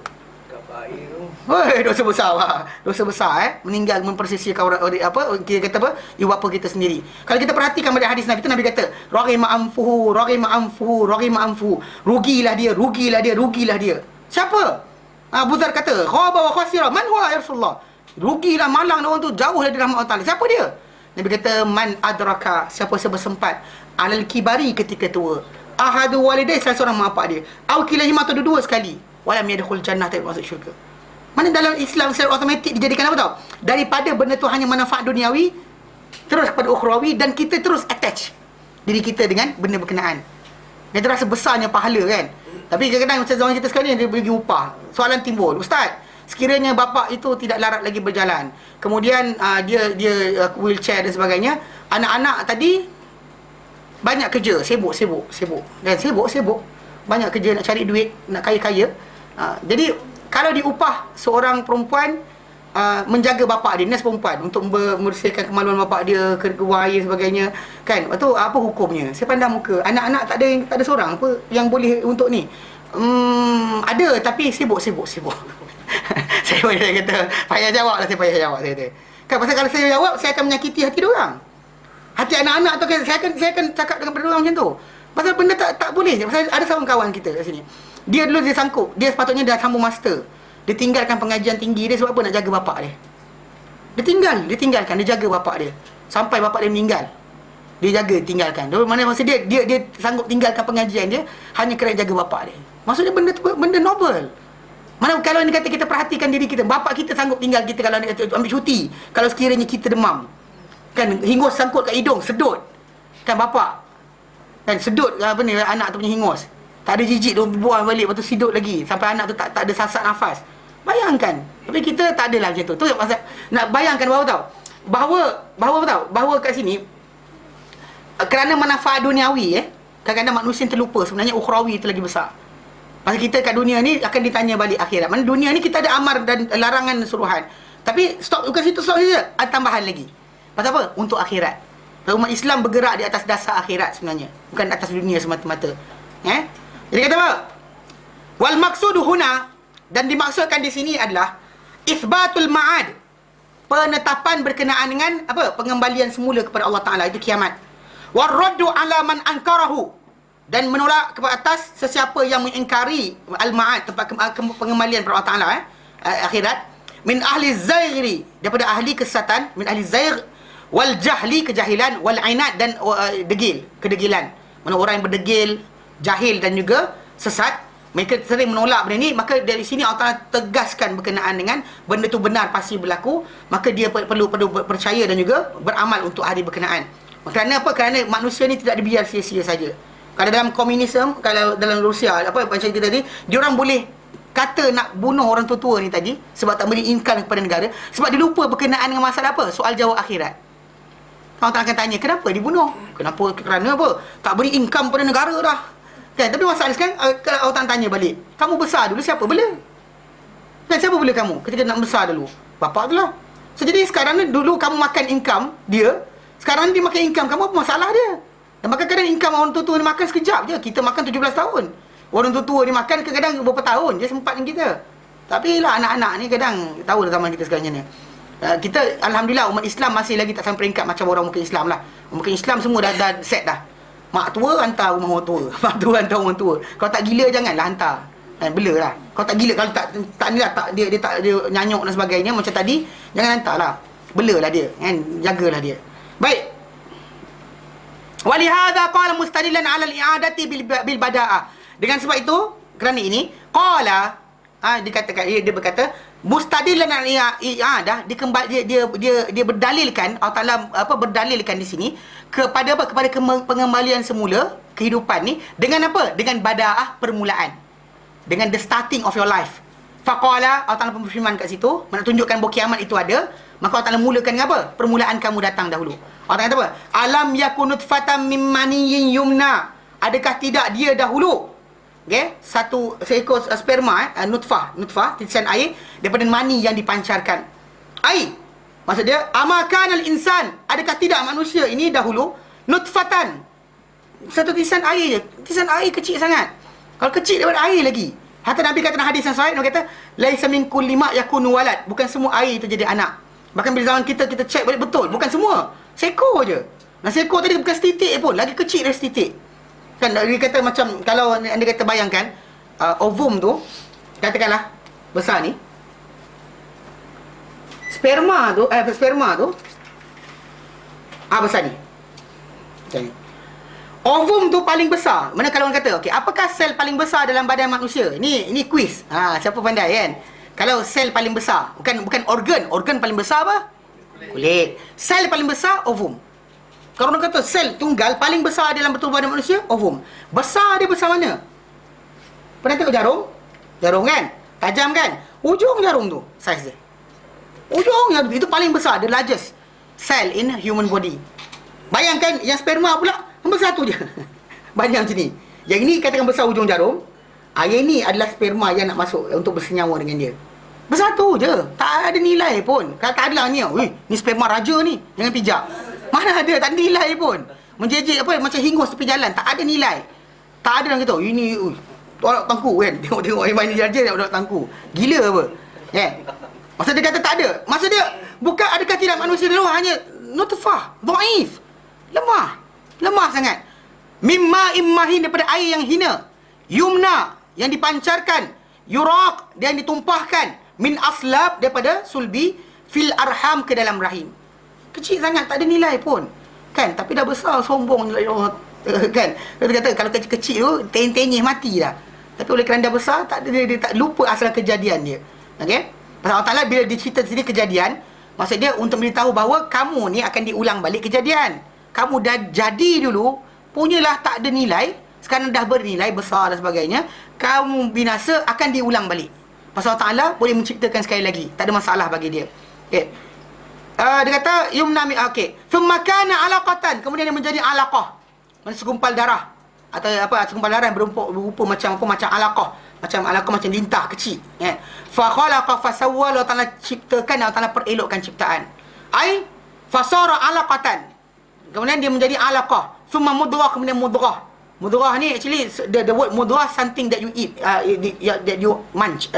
Hoi, dosa besar lah. Dosa besar meninggal mempersisikan orang kita kata apa? Ibu bapa kita sendiri. Kalau kita perhatikan pada hadis Nabi tu, Nabi kata, "Raghima anfuhu, raghima anfuhu, raghima anfuhu." Rugilah dia, rugilah dia, rugilah dia. Siapa? Abu Dzar kata, "Khaba wa khasira." Man huwa ya Rasulullah? Rugilah, malang orang tu, jauh dari rahmat Allah Taala. Siapa dia? Nabi kata, "Man adraka." Siapa-siapa sempat alal kibari ketika tua. Ahadu walidai, salah seorang mak bapak dia. Au kilahima, atau dua-dua sekali. Walam yadkhul jannah, tak masuk syurga. Mana dalam Islam secara automatik dijadikan apa tau? Daripada benda tu hanya manfaat duniawi terus kepada ukhrawi, dan kita terus attach diri kita dengan benda berkenaan. Dia terasa besarnya pahala kan. Tapi kadang-kadang macam zaman kita sekarang ni, dia bagi upah. Soalan timbul, "Ustaz, sekiranya bapa itu tidak larat lagi berjalan, kemudian dia wheelchair dan sebagainya, anak-anak tadi banyak kerja, sibuk dan sibuk banyak kerja nak cari duit, nak kaya-kaya. Jadi kalau diupah seorang perempuan menjaga bapak dia, nurse perempuan, untuk membersihkan kemaluan bapak dia, keluar air sebagainya kan, lepas tu apa hukumnya?" Saya pandang muka, anak-anak tak ada seorang apa yang boleh untuk ni. Ada, tapi sibuk. Saya kata payah jawab lah, saya kata. Kan pasal kalau saya jawab, saya akan menyakiti hati diorang, hati anak-anak tu kan. Saya akan cakap dengan berdua macam tu. Pasal benda tak boleh. Pasal ada seorang kawan kita kat sini, dia dulu dia sangkut, dia sepatutnya dah sambung master, dia tinggalkan pengajian tinggi dia sebab apa? Nak jaga bapak dia. Dia tinggalkan, dia jaga bapak dia sampai bapak dia meninggal. Dia tinggalkan. Mana masa dia sanggup tinggalkan pengajian dia hanya kerana jaga bapak dia. Maksudnya benda tu benda noble. Mana kalau ni kata kita perhatikan diri kita, bapak kita sanggup tinggal kita kalau ambil cuti, kalau sekiranya kita demam kan, hingus sangkut kat hidung, sedut kan bapak kan, sedut anak tu punya hingus, tak ada jijik dia buang balik, lepas tu sidut lagi sampai anak tu tak ada sasak nafas. Bayangkan. Tapi kita tak adalah macam tu. Tu yang pasal nak bayangkan bahawa kat sini kerana manfaat duniawi kadang-kadang manusia terlupa sebenarnya ukhrawi itu lagi besar. Pasal kita kat dunia ni akan ditanya balik akhirat. Mana dunia ni kita ada amar dan larangan dan suruhan. Tapi stop bukan situ, stop saja. Ada tambahan lagi. Pasal apa? Untuk akhirat. Umat Islam bergerak di atas dasar akhirat sebenarnya, bukan atas dunia semata-mata. Jadi kata apa? Wal maqsudu huna, dan dimaksudkan di sini adalah itsbatul ma'ad, penetapan berkenaan dengan apa? Pengembalian semula kepada Allah Taala, itu kiamat. War raddu ala man ankarahu, dan menolak kepada atas sesiapa yang mengingkari al-ma'ad, tempat pengembalian kepada Allah Taala, akhirat. Min ahli zaigri, daripada ahli kesesatan, min ahli zaig wal jahli, kejahilan, wal ainat, dan degil, kedegilan. Mana orang yang berdegil, jahil dan juga sesat, mereka sering menolak benda ni. Maka dari sini Allah Ta'ala tegaskan berkenaan dengan benda tu benar pasti berlaku, maka dia perlu percaya dan juga beramal untuk hari berkenaan. Kerana apa? Kerana manusia ni tidak dibiar sia-sia saja. Kalau dalam komunisme, kalau dalam Rusia, apa macam kita tadi, diorang boleh kata nak bunuh orang tua-tua ni tadi sebab tak beri income kepada negara, sebab dia lupa berkenaan dengan masalah apa? Soal jawab akhirat. Orang tak akan tanya kenapa dibunuh, kenapa, kerana apa? Tak beri income pada negara dah kan. Tapi masalah sekarang, kalau orang tanya balik, kamu besar dulu siapa bela kan? Siapa bela kamu ketika nak besar dulu? Bapak tu lah. So jadi sekarang ni, dulu kamu makan income dia, sekarang dia makan income kamu, apa masalah dia? Dan kadang-kadang income orang tua-tua ni makan sekejap je. Kita makan 17 tahun. Orang tua-tua ni makan kadang-kadang beberapa tahun je sempat dengan kita. Tapi lah anak-anak ni kadang tahu zaman kita sekarang ni. Kita Alhamdulillah umat Islam masih lagi tak sampai peringkat macam orang mungkin Islam lah. Mungkin Islam semua dah set dah. Mak tua hantar rumah orang tua. Mak tua hantar orang tua. Kalau tak gila janganlah hantar. Bela lah. Kalau tak gila, kalau tak ni lah, dia nyanyuk dan sebagainya macam tadi, jangan hantar lah. Bela lah dia, kan? Jagalah dia. Baik. Walihadha qala mustadilan 'ala al-i'adati bil bada'ah. Dengan sebab itu, kerana ini, qala dia berkata mustadilan 'ala al-i'adah, dia berdalilkan Allah Taala berdalilkan di sini kepada apa? Kepada pengembalian semula kehidupan ni dengan apa? Dengan bada'ah, permulaan. Dengan the starting of your life. Faqala, Allah Taala berfirman kat situ, nak tunjukkan bahawa kiamat itu ada, maka Allah Taala mulakan dengan apa? Permulaan kamu datang dahulu. Allah Taala kata apa? Alam yakun nutfatan min maniyyin yumna. Adakah tidak dia dahulu? Okey, satu seekor sperma, nutfah, titisan air daripada mani yang dipancarkan. Air. Maksud dia, amakanal insan, adakah tidak manusia ini dahulu nutfatan? Satu titisan air je. Titisan air kecil sangat. Kalau kecil daripada air lagi. Hatta Nabi kata dalam hadis yang sahih, Nabi kata, laisa min kulli ma yakunu walad. Bukan semua air itu jadi anak. Bahkan bila zaman kita cek balik betul, bukan semua. Seekor je. Nah, seekor tadi bukan setitik pun, lagi kecil dari setitik. Kan dia kata macam, kalau anda kata bayangkan, ovum tu, katakanlah besar ni. Sperma tu besar ni. Macam ni. Ovum tu paling besar. Mana kalau orang kata, okey, apakah sel paling besar dalam badan manusia? Ni quiz. Siapa pandai kan? Kalau sel paling besar, bukan organ paling besar apa? Kulit. Sel paling besar ovum. Kalau orang kata sel tunggal paling besar dalam betul badan manusia, ovum. Besar dia besar mana? Pernah tengok jarum? Jarum kan? Tajam kan? Ujung jarum tu saiz dia. Ujung jarum itu paling besar, the largest cell in human body. Bayangkan yang sperma pula besar tu je. Banyak macam ni. Yang ini katakan besar ujung jarum. Yang ini adalah sperma yang nak masuk untuk bersenyawa dengan dia. Besar tu je. Tak ada nilai pun. Tak adalah ni. Ni sperma raja ni. Jangan pijak. Mana ada. Tak ada nilai pun. Menjejik apa, macam hingus tepi jalan. Tak ada nilai. Tak ada orang kata, ini tolak tangku kan. Tengok yang main raja tengok tangku. Gila apa? Maksud dia kata tak ada. Maksud dia, bukan adakah tidak manusia dulu, hanya nutfah, dhaif, lemah sangat. Mimma immahin, daripada air yang hina. Yumna, yang dipancarkan. Yuraq, yang ditumpahkan. Min aslab, daripada sulbi. Fil arham, ke dalam rahim. Kecil sangat, tak ada nilai pun. Kan, tapi dah besar, sombong. Kan, dia kata kalau kecil tu tenyih mati dah. Tapi oleh kerana dah besar, dia tak lupa asal kejadian dia. Okey? Pasal Allah Taala bila dicerita sini kejadian, maksud dia untuk beritahu bahawa kamu ni akan diulang balik kejadian. Kamu dah jadi dulu, punyalah tak ada nilai, sekarang dah bernilai besar dan sebagainya, kamu binasa akan diulang balik. Pasal Allah Taala boleh menciptakan sekali lagi, tak ada masalah bagi dia. Okey. Dia kata yumna mi, okey. Thumma kana alaqatan, kemudian dia menjadi alaqah. Mana segumpal darah atau apa, segumpal darah yang berupa macam alaqah, macam lintah kecil, kan. Fa khalaqa fa sawwa, Allah Taala ciptakan, Allah Taala perelokkan ciptaan. Ai fasara alaqatan. Kemudian dia menjadi alaqah. Thumma mudghah, kemudian mudghah. Mudghah ni actually the word mudghah, something that you eat, that you munch,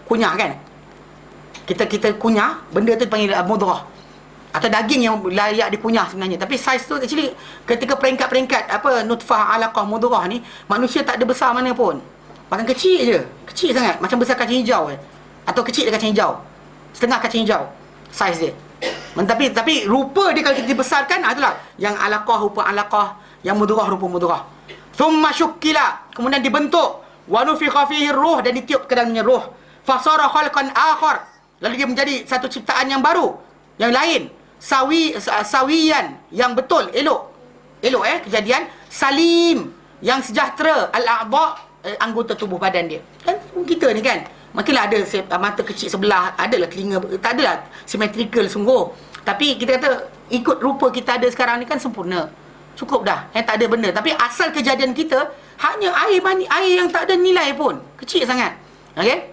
kunyah kan. Kita kunyah, benda tu dipanggil mudghah. Atau daging yang layak dikunyah sebenarnya. Tapi saiz tu actually ketika peringkat-peringkat nutfah, alaqah, mudghah ni, manusia tak ada besar mana pun. Bahkan kecil je. Kecil sangat. Macam besar kacang hijau kan. Atau kecil dia kacang hijau. Setengah kacang hijau saiz dia. Tapi rupa dia kalau kita dibesarkan, itulah yang alaqah rupa alaqah, yang mudghah rupa mudghah. Thumma syukkila, kemudian dibentuk, wa nufikha fihi ruh, dan ditiup ke dalamnya ruh. Fasara khalqan akhar, lalu dia menjadi satu ciptaan yang baru, yang lain. Sawiyan, yang betul, elok kejadian. Salim, yang sejahtera. Al-a'dha, anggota tubuh badan dia. Kan kita ni kan, makinlah ada mata kecil sebelah, adalah telinga, tak adalah symmetrical sungguh. Tapi kita kata ikut rupa kita ada sekarang ni kan sempurna. Cukup dah, tak ada benda. Tapi asal kejadian kita hanya air yang tak ada nilai pun. Kecil sangat. Okey?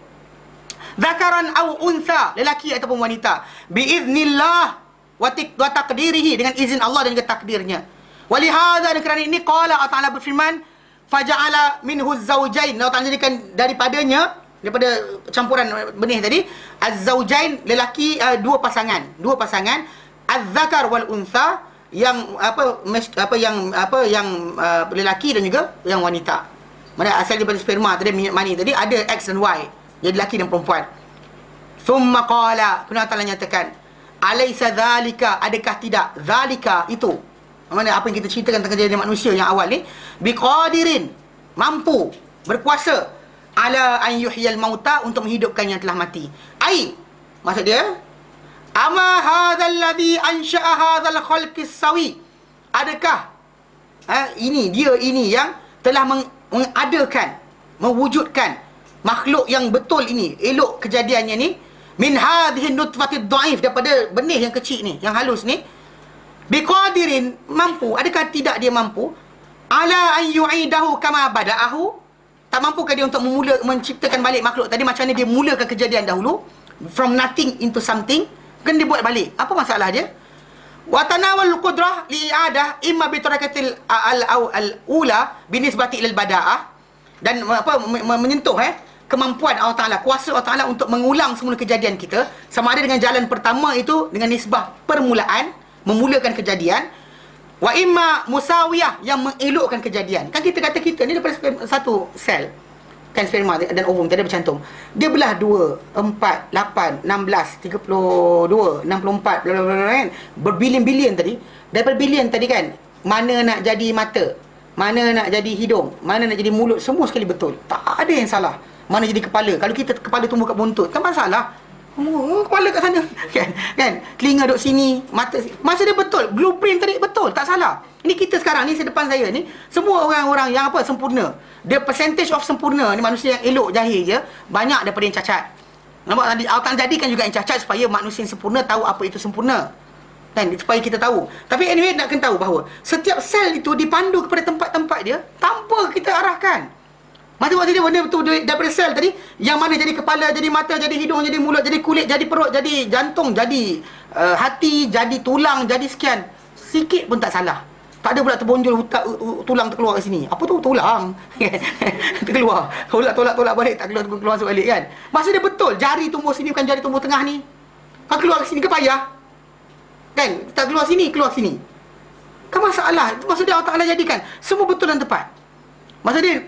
Zakaran au untha, lelaki ataupun wanita. Biiznillah wa taqdirihi, dengan izin Allah dan juga takdirnya. Walihadza, dan kerana ini qala Allah Taala berfirman, faja'ala minhu az-zawjain. Allah Taala jadikan daripadanya, daripada campuran benih tadi, az-zawjain, lelaki, dua pasangan, az-zakar wal untha, yang yang lelaki dan juga yang wanita. Mana asal daripada sperma tadi, minyak mani tadi, ada X dan Y, jadi lelaki dan perempuan. Thumma qala, kemudian Allah Taala nyatakan, alaysa dzalika, adakah tidak, zalika itu, mana apa yang kita ceritakan tentang kejadian manusia yang awal ni, biqadirin, mampu, berkuasa, ala an yuhyal mauta, untuk menghidupkan yang telah mati. Ai, maksud dia, ama hadzal ladzi ansha'a hadzal khalqis sawi, adakah ini yang telah mengadakan, mewujudkan makhluk yang betul ini, elok kejadiannya ni, min hadhihi nutfatid dhaif, daripada benih yang kecil ni, yang halus ni, biqadirin, mampu, adakah tidak dia mampu, ala an yu'idahu kama bada'ahu, tak mampukah dia untuk menciptakan balik makhluk tadi macam mana dia mulakan kejadian dahulu, from nothing into something, kan dia buat balik. Apa masalah dia? Wa tanawal qudrah li'adah imma bi tarakatil al-ula binisbati ilal bada'ah, dan menyentuh kemampuan Allah Taala, kuasa Allah Taala untuk mengulang semula kejadian kita, sama ada dengan jalan pertama itu dengan nisbah permulaan, memulakan kejadian, wa imma musawiyah, yang mengelokkan kejadian. Kan kita kata kita ni daripada satu sel, kan, sperma dan ovum tadi bercantum, dia belah 2, 4, 8, 16, 32, 64, bla bla bla, kan, berbilion-bilion tadi. Daripada bilion tadi kan, mana nak jadi mata, mana nak jadi hidung, mana nak jadi mulut, semua sekali betul, tak ada yang salah. Mana jadi kepala, kalau kita kepala tumbuh kat buntut, kan masalah, kepala kat sana, kan, telinga duduk sini, mata masa dia betul, blueprint tadi betul, tak salah. Ini kita sekarang ni, sedepan saya ni, semua orang-orang yang sempurna. The percentage of sempurna ni, manusia yang elok jahil je, banyak daripada yang cacat. Nampak, Allah jadikan juga yang cacat supaya manusia yang sempurna tahu apa itu sempurna, kan, supaya kita tahu. Tapi anyway, nak kena tahu bahawa setiap sel itu dipandu kepada tempat-tempat dia tanpa kita arahkan. Masa-masa dia benda betul daripada sel tadi, yang mana jadi kepala, jadi mata, jadi hidung, jadi mulut, jadi kulit, jadi perut, jadi jantung, jadi hati, jadi tulang, jadi sekian. Sikit pun tak salah. Tak ada pula terbonjol tulang terkeluar kat sini. Apa tu tulang? Terkeluar. Tolak balik, tak keluar masuk balik, kan. Masa dia betul, jari tumbuh sini bukan jari tumbuh tengah ni. Kalau keluar kat sini ke payah? Kan, tak keluar sini, keluar sini. Kan masalah. Maksud dia Allah Ta'ala jadikan semua betul dan tepat. Maksud dia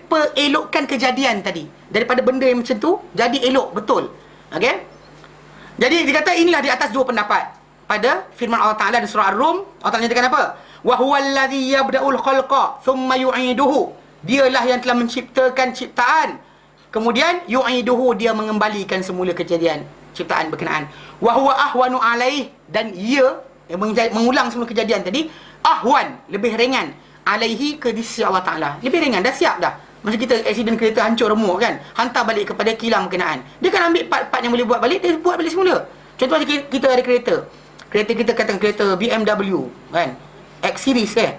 elokkan kejadian tadi, daripada benda yang macam tu jadi elok betul. Okey. Jadi dia kata inilah di atas dua pendapat pada firman Allah Taala di surah Ar-Rum. Allah Taala nyatakan apa? Wa huwallazi yabda'ul khalqa thumma yu'iduhu. Dialah yang telah menciptakan ciptaan, kemudian yu'iduhu, dia mengembalikan semula kejadian ciptaan berkenaan. Wa huwa ahwanu alaih, dan ia mengulang semula kejadian tadi, ahwan, lebih ringan, alaihi, ke di sisi Allah Ta'ala, lebih ringan, dah siap dah. Macam kita aksiden kereta hancur remuk, kan, hantar balik kepada kilang berkenaan, dia kan ambil part-part yang boleh buat balik, dia buat balik semula. Contoh macam kita ada kereta kita katakan kereta BMW, kan, X series, 5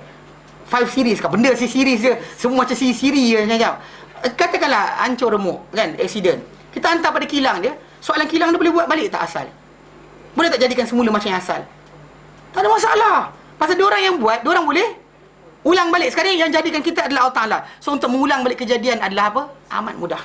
series kan, benda C-series je, semua macam C-series je macam. Katakanlah hancur remuk, kan, aksiden, kita hantar pada kilang dia, soalan kilang dia boleh buat balik tak asal? Boleh tak jadikan semula macam yang asal? Tak ada masalah. Pasal diorang yang buat, diorang boleh ulang balik. Sekarang yang jadikan kita adalah Allah Ta'ala. So untuk mengulang balik kejadian adalah apa? Amat mudah.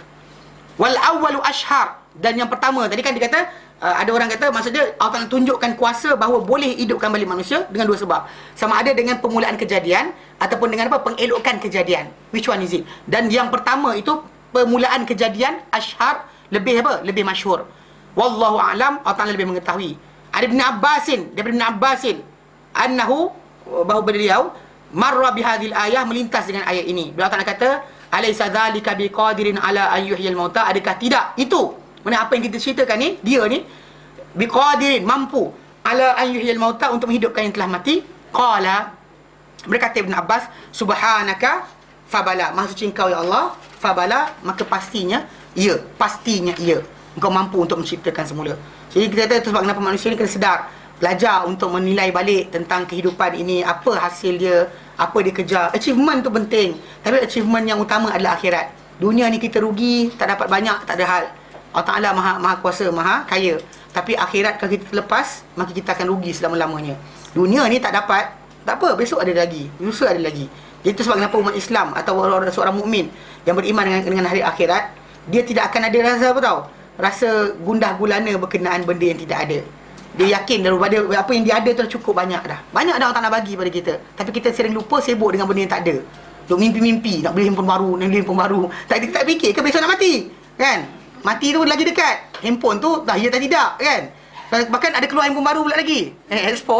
Wal awwalu ashhar, dan yang pertama tadi kan dia kata, ada orang kata maksud dia Allah Ta'ala tunjukkan kuasa bahawa boleh hidupkan balik manusia dengan dua sebab. Sama ada dengan permulaan kejadian ataupun dengan apa? Pengelokkan kejadian. Which one is it? Dan yang pertama itu permulaan kejadian, ashhar, lebih apa? Lebih masyhur. Wallahu a'lam, Allah Ta'ala lebih mengetahui. Ada daripada Ibn Abbasin annahu, bahawa beliau marra bihadhil ayah, melintas dengan ayat ini. Beliau Ta'ala kata, alaysa dzalika biqadirin ala an yuhyil mauta, adakah tidak itu, mana apa yang kita ceritakan ni, dia ni biqadirin, mampu, ala an yuhyil mauta, untuk menghidupkan yang telah mati. Qala, berkata Ibn Abbas, subhanaka fabala, maha suci engkau ya Allah, fabala, maka pastinya ya, engkau mampu untuk menciptakan semula. Jadi kita kata itu sebab kenapa manusia ni kena sedar, belajar untuk menilai balik tentang kehidupan ini, apa hasil dia, apa dia kejar. Achievement tu penting, tapi achievement yang utama adalah akhirat. Dunia ni kita rugi, tak dapat banyak, tak ada hal. Allah Ta'ala maha kuasa, maha kaya. Tapi akhirat kalau kita terlepas, maka kita akan rugi selama-lamanya. Dunia ni tak dapat, Tak apa, besok ada lagi, lusa ada lagi. Jadi itu sebab kenapa umat Islam atau orang seorang mukmin yang beriman dengan hari akhirat, dia tidak akan ada rasa apa tahu? Rasa gundah gulana berkenaan benda yang tidak ada. Dia yakin daripada apa yang dia ada tu dah cukup banyak dah. Banyak dah orang tak nak bagi pada kita. Tapi kita sering lupa, sibuk dengan benda yang tak ada. Duk mimpi-mimpi nak beli handphone baru, nak beli handphone baru. Tak fikir ke besok nak mati? Kan? Mati tu lagi dekat. Handphone tu dah ya tak tidak, kan? Bahkan ada keluar handphone baru pula lagi. S4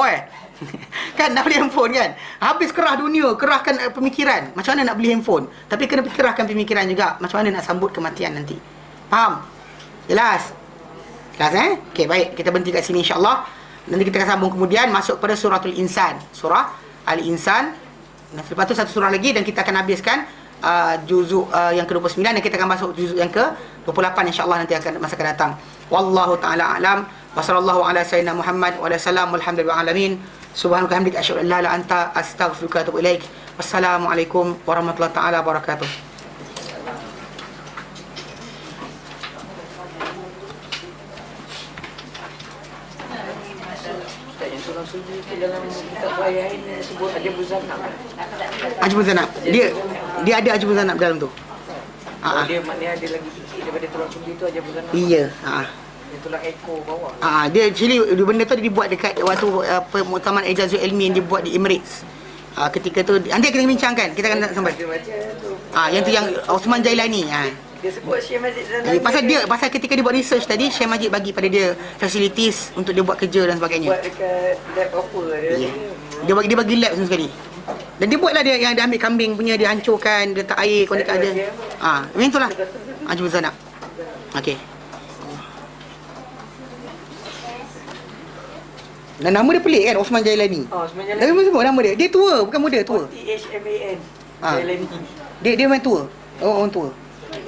kan nak beli handphone kan. Habis kerah dunia, kerahkan pemikiran. Macam mana nak beli handphone? Tapi kena kerahkan pemikiran juga. Macam mana nak sambut kematian nanti. Faham? Jelas? Jelas Okey, baik. Kita berhenti kat sini insya-Allah. Nanti kita akan sambung kemudian masuk pada suratul Insan. Surah Al-Insan. Dan lepas tu satu surah lagi dan kita akan habiskan juzuk yang ke-29 dan kita akan masuk juzuk yang ke-28 insya-Allah nanti akan masa akan datang. Wallahu taala alam. Wa sallallahu ala sayyidina Muhammad wa ala salam walhamdulillahi alamin. Subhanaka hamdika asyhadu an la ilaha illa anta astaghfiruka wa atubu ilaik. Wassalamualaikum warahmatullahi taala wabarakatuh. Dalam kitab Bayain sebut Ajabul Zanab. Ajabul Zanab. Dia ada Ajabul Zanab dalam tu. Dia maknanya ada lagi sikit daripada tulang sumbi tu Ajabul Zanab. Iya, Dia tulang ekor bawah. Dia actually benda tu dibuat dekat waktu Muktamar Ijazul Ilmi yang dibuat di Emirates. Ketika tu nanti kita bincangkan, kita akan sampai. Yang tu yang Osman Jailani. Dia sebut Syekh Majid Zanab. Pasal ketika dia buat research tadi, Syekh Majid bagi pada dia facilities untuk dia buat kerja dan sebagainya. Buat dekat lab apa dia. Dia bagi lab semua sekali. Dan dia buatlah dia yang dia ambil kambing punya, dia hancurkan, dia letak air, konek ada. Macam itulah. Ajabul Zanab. Okey. Dan nama dia pelik kan, Osman Jailani. Osman Tapi Jailani. sebut nama dia. Dia tua, bukan muda, tua. THMAN. Jailani. Dia memang tua. Orang tua.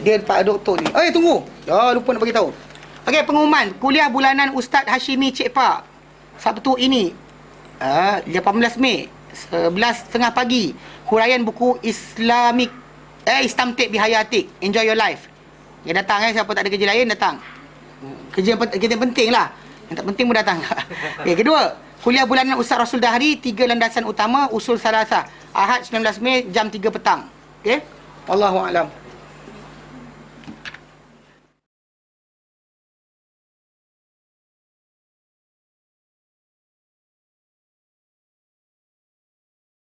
Dia Pak Doktor ni. Tunggu. Lupa nak bagi tahu. Okey, pengumuman kuliah bulanan Ustaz Hashimi Cik Pak. Sabtu ini 18 Mei 11.30 pagi. Huraian buku Istamtik Bihayatik. Enjoy your life. Yang datang siapa tak ada kerja lain datang. Kerja yang penting lah. Yang tak penting pun datang. Okey, kedua, kuliah bulanan Ustaz Rasul Dahri, 3 landasan utama usul salasah. Ahad 19 Mei jam 3 petang. Okey? Wallahu a'lam.